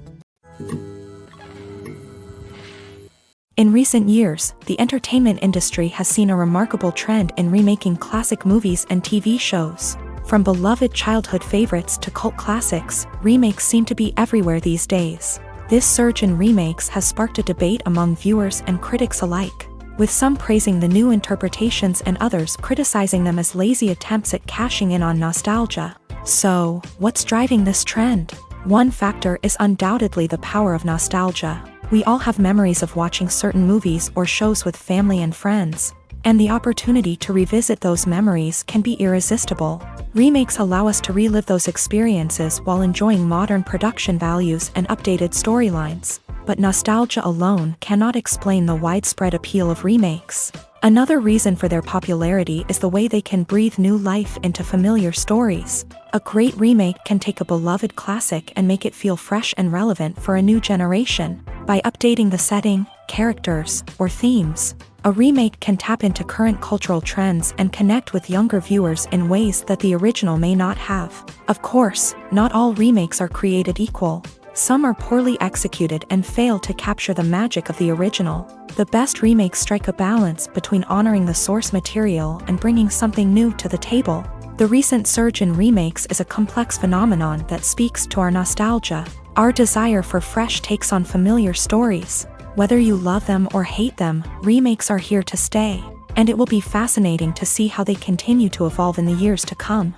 A: In recent years, the entertainment industry has seen a remarkable trend in remaking classic movies and TV shows. From beloved childhood favorites to cult classics, remakes seem to be everywhere these days. This surge in remakes has sparked a debate among viewers and critics alike, with some praising the new interpretations and others criticizing them as lazy attempts at cashing in on nostalgia. So, what's driving this trend? One factor is undoubtedly the power of nostalgia. We all have memories of watching certain movies or shows with family and friends, and the opportunity to revisit those memories can be irresistible. Remakes allow us to relive those experiences while enjoying modern production values and updated storylines. But nostalgia alone cannot explain the widespread appeal of remakes. Another reason for their popularity is the way they can breathe new life into familiar stories. A great remake can take a beloved classic and make it feel fresh and relevant for a new generation. By updating the setting, characters, or themes, a remake can tap into current cultural trends and connect with younger viewers in ways that the original may not have. Of course, not all remakes are created equal. Some are poorly executed and fail to capture the magic of the original. The best remakes strike a balance between honoring the source material and bringing something new to the table. The recent surge in remakes is a complex phenomenon that speaks to our nostalgia, our desire for fresh takes on familiar stories. Whether you love them or hate them, remakes are here to stay, and it will be fascinating to see how they continue to evolve in the years to come.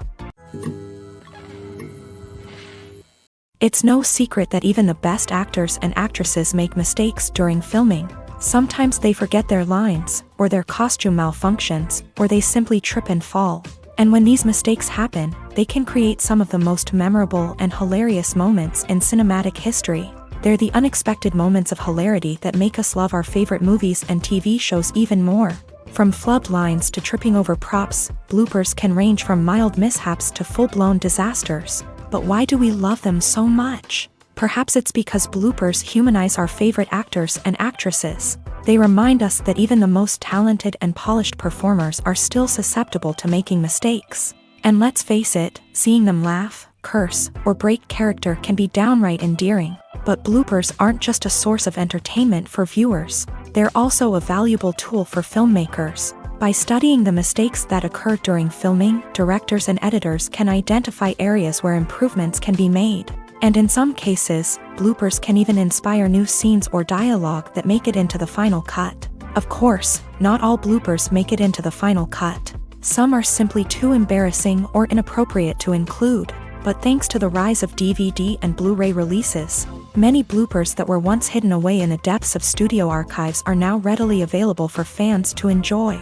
A: It's no secret that even the best actors and actresses make mistakes during filming. Sometimes they forget their lines, or their costume malfunctions, or they simply trip and fall. And when these mistakes happen, they can create some of the most memorable and hilarious moments in cinematic history. They're the unexpected moments of hilarity that make us love our favorite movies and TV shows even more. From flubbed lines to tripping over props, bloopers can range from mild mishaps to full-blown disasters. But why do we love them so much? Perhaps it's because bloopers humanize our favorite actors and actresses. They remind us that even the most talented and polished performers are still susceptible to making mistakes. And let's face it, seeing them laugh, curse, or break character can be downright endearing. But bloopers aren't just a source of entertainment for viewers. They're also a valuable tool for filmmakers. By studying the mistakes that occur during filming, directors and editors can identify areas where improvements can be made. And in some cases, bloopers can even inspire new scenes or dialogue that make it into the final cut. Of course, not all bloopers make it into the final cut. Some are simply too embarrassing or inappropriate to include. But thanks to the rise of DVD and Blu-ray releases, many bloopers that were once hidden away in the depths of studio archives are now readily available for fans to enjoy.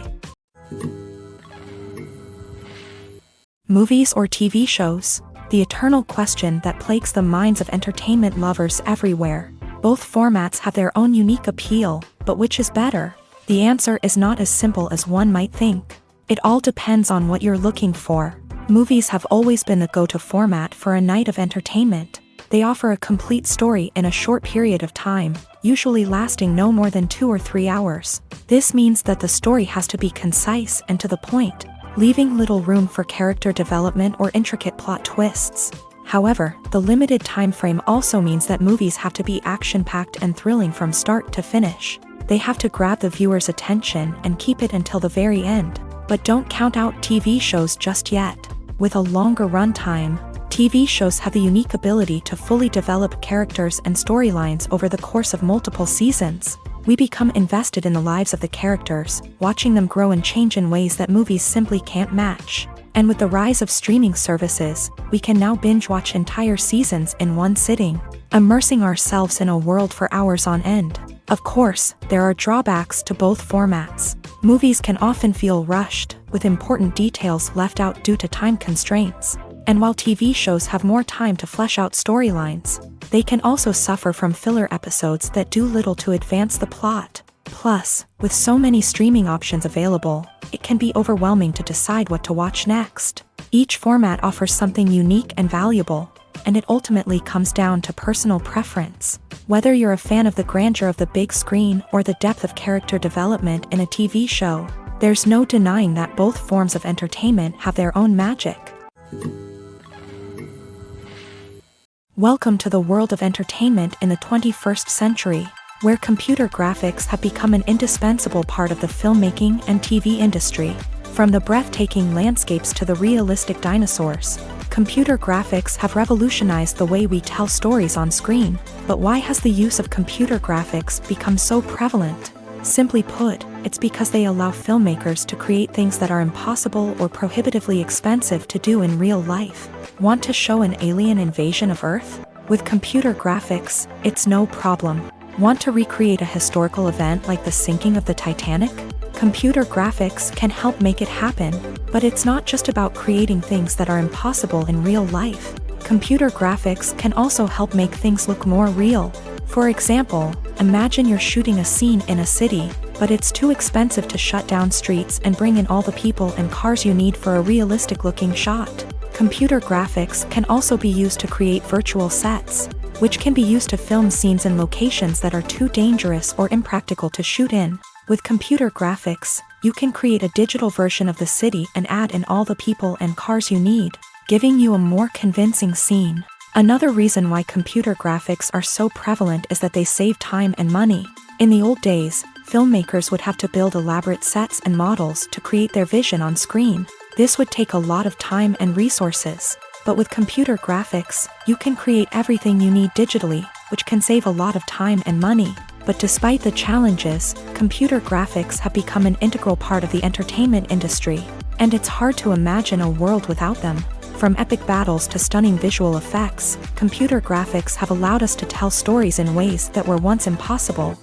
A: Movies or TV shows? The eternal question that plagues the minds of entertainment lovers everywhere. Both formats have their own unique appeal, but which is better? The answer is not as simple as one might think. It all depends on what you're looking for. Movies have always been the go-to format for a night of entertainment. They offer a complete story in a short period of time, usually lasting no more than 2 or 3 hours. This means that the story has to be concise and to the point, leaving little room for character development or intricate plot twists. However, the limited time frame also means that movies have to be action-packed and thrilling from start to finish. They have to grab the viewer's attention and keep it until the very end. But don't count out TV shows just yet. With a longer runtime, TV shows have the unique ability to fully develop characters and storylines over the course of multiple seasons. We become invested in the lives of the characters, watching them grow and change in ways that movies simply can't match. And with the rise of streaming services, we can now binge-watch entire seasons in one sitting, immersing ourselves in a world for hours on end. Of course, there are drawbacks to both formats. Movies can often feel rushed, with important details left out due to time constraints. And while TV shows have more time to flesh out storylines, they can also suffer from filler episodes that do little to advance the plot. Plus, with so many streaming options available, it can be overwhelming to decide what to watch next. Each format offers something unique and valuable, and it ultimately comes down to personal preference. Whether you're a fan of the grandeur of the big screen or the depth of character development in a TV show, there's no denying that both forms of entertainment have their own magic. Welcome to the world of entertainment in the 21st century, where computer graphics have become an indispensable part of the filmmaking and TV industry. From the breathtaking landscapes to the realistic dinosaurs, computer graphics have revolutionized the way we tell stories on screen. But why has the use of computer graphics become so prevalent? Simply put, it's because they allow filmmakers to create things that are impossible or prohibitively expensive to do in real life. Want to show an alien invasion of Earth? With computer graphics, it's no problem. Want to recreate a historical event like the sinking of the Titanic? Computer graphics can help make it happen, but it's not just about creating things that are impossible in real life. Computer graphics can also help make things look more real. For example, imagine you're shooting a scene in a city, but it's too expensive to shut down streets and bring in all the people and cars you need for a realistic-looking shot. Computer graphics can also be used to create virtual sets, which can be used to film scenes in locations that are too dangerous or impractical to shoot in. With computer graphics, you can create a digital version of the city and add in all the people and cars you need, giving you a more convincing scene. Another reason why computer graphics are so prevalent is that they save time and money. In the old days, filmmakers would have to build elaborate sets and models to create their vision on screen. This would take a lot of time and resources. But with computer graphics, you can create everything you need digitally, which can save a lot of time and money. But despite the challenges, computer graphics have become an integral part of the entertainment industry, and it's hard to imagine a world without them. From epic battles to stunning visual effects, computer graphics have allowed us to tell stories in ways that were once impossible.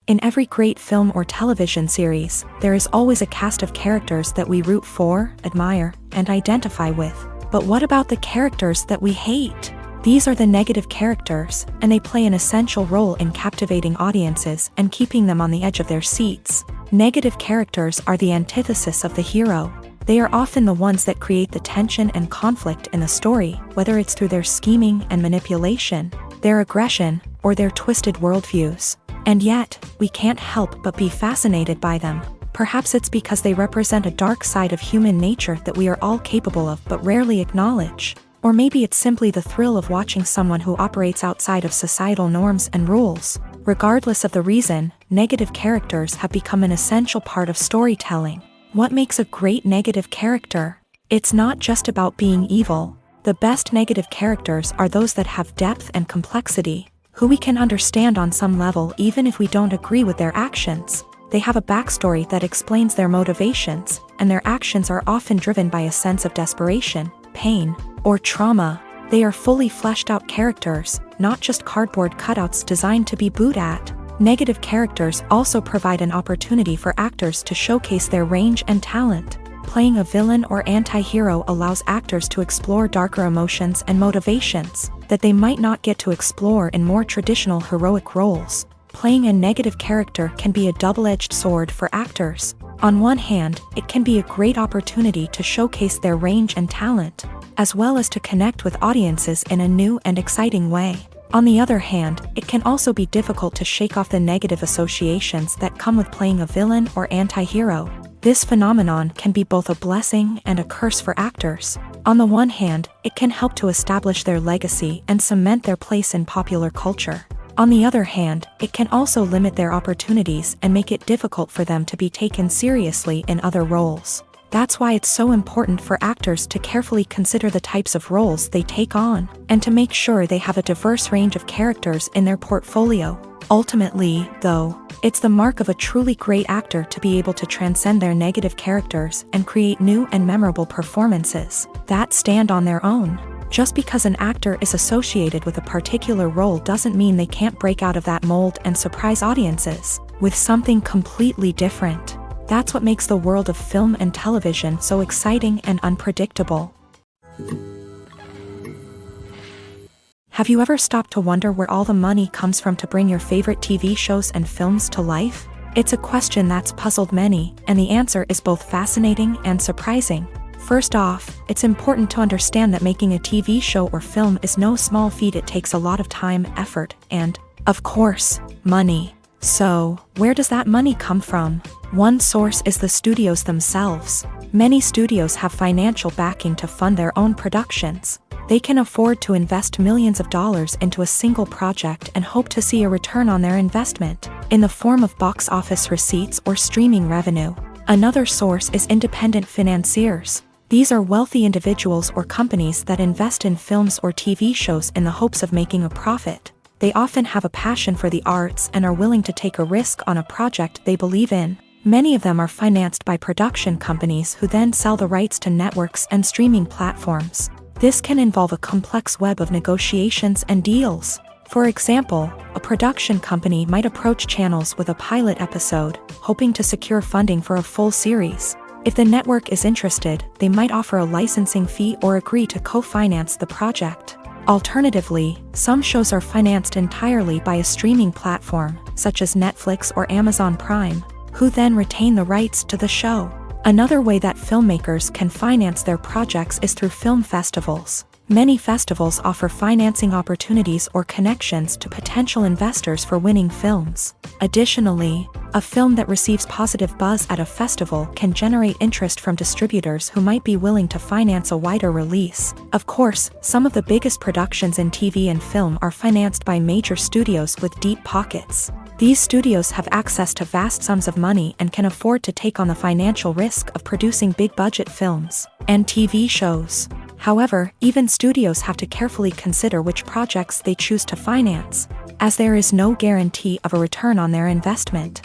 A: In every great film or television series, there is always a cast of characters that we root for, admire, and identify with. But what about the characters that we hate? These are the negative characters, and they play an essential role in captivating audiences and keeping them on the edge of their seats. Negative characters are the antithesis of the hero. They are often the ones that create the tension and conflict in the story, whether it's through their scheming and manipulation, their aggression, or their twisted worldviews. And yet, we can't help but be fascinated by them. Perhaps it's because they represent a dark side of human nature that we are all capable of but rarely acknowledge. Or maybe it's simply the thrill of watching someone who operates outside of societal norms and rules. Regardless of the reason, negative characters have become an essential part of storytelling. What makes a great negative character? It's not just about being evil. The best negative characters are those that have depth and complexity, who we can understand on some level even if we don't agree with their actions. They have a backstory that explains their motivations, and their actions are often driven by a sense of desperation, pain, or trauma. They are fully fleshed out characters, not just cardboard cutouts designed to be booed at. Negative characters also provide an opportunity for actors to showcase their range and talent. Playing a villain or anti-hero allows actors to explore darker emotions and motivations that they might not get to explore in more traditional heroic roles. Playing a negative character can be a double-edged sword for actors. On one hand, it can be a great opportunity to showcase their range and talent, as well as to connect with audiences in a new and exciting way. On the other hand, it can also be difficult to shake off the negative associations that come with playing a villain or anti-hero. This phenomenon can be both a blessing and a curse for actors. On the one hand, it can help to establish their legacy and cement their place in popular culture. On the other hand, it can also limit their opportunities and make it difficult for them to be taken seriously in other roles. That's why it's so important for actors to carefully consider the types of roles they take on, and to make sure they have a diverse range of characters in their portfolio. Ultimately, though, it's the mark of a truly great actor to be able to transcend their negative characters and create new and memorable performances that stand on their own. Just because an actor is associated with a particular role doesn't mean they can't break out of that mold and surprise audiences with something completely different. That's what makes the world of film and television so exciting and unpredictable. Have you ever stopped to wonder where all the money comes from to bring your favorite TV shows and films to life? It's a question that's puzzled many, and the answer is both fascinating and surprising. First off, it's important to understand that making a TV show or film is no small feat. It takes a lot of time, effort, and, of course, money. So, where does that money come from? One source is the studios themselves. Many studios have financial backing to fund their own productions. They can afford to invest millions of dollars into a single project and hope to see a return on their investment, in the form of box office receipts or streaming revenue. Another source is independent financiers. These are wealthy individuals or companies that invest in films or TV shows in the hopes of making a profit. They often have a passion for the arts and are willing to take a risk on a project they believe in. Many of them are financed by production companies who then sell the rights to networks and streaming platforms. This can involve a complex web of negotiations and deals. For example, a production company might approach channels with a pilot episode, hoping to secure funding for a full series. If the network is interested, they might offer a licensing fee or agree to co-finance the project. Alternatively, some shows are financed entirely by a streaming platform, such as Netflix or Amazon Prime, who then retain the rights to the show. Another way that filmmakers can finance their projects is through film festivals. Many festivals offer financing opportunities or connections to potential investors for winning films. Additionally, a film that receives positive buzz at a festival can generate interest from distributors who might be willing to finance a wider release. Of course, some of the biggest productions in TV and film are financed by major studios with deep pockets. These studios have access to vast sums of money and can afford to take on the financial risk of producing big-budget films and TV shows. However, even studios have to carefully consider which projects they choose to finance, as there is no guarantee of a return on their investment.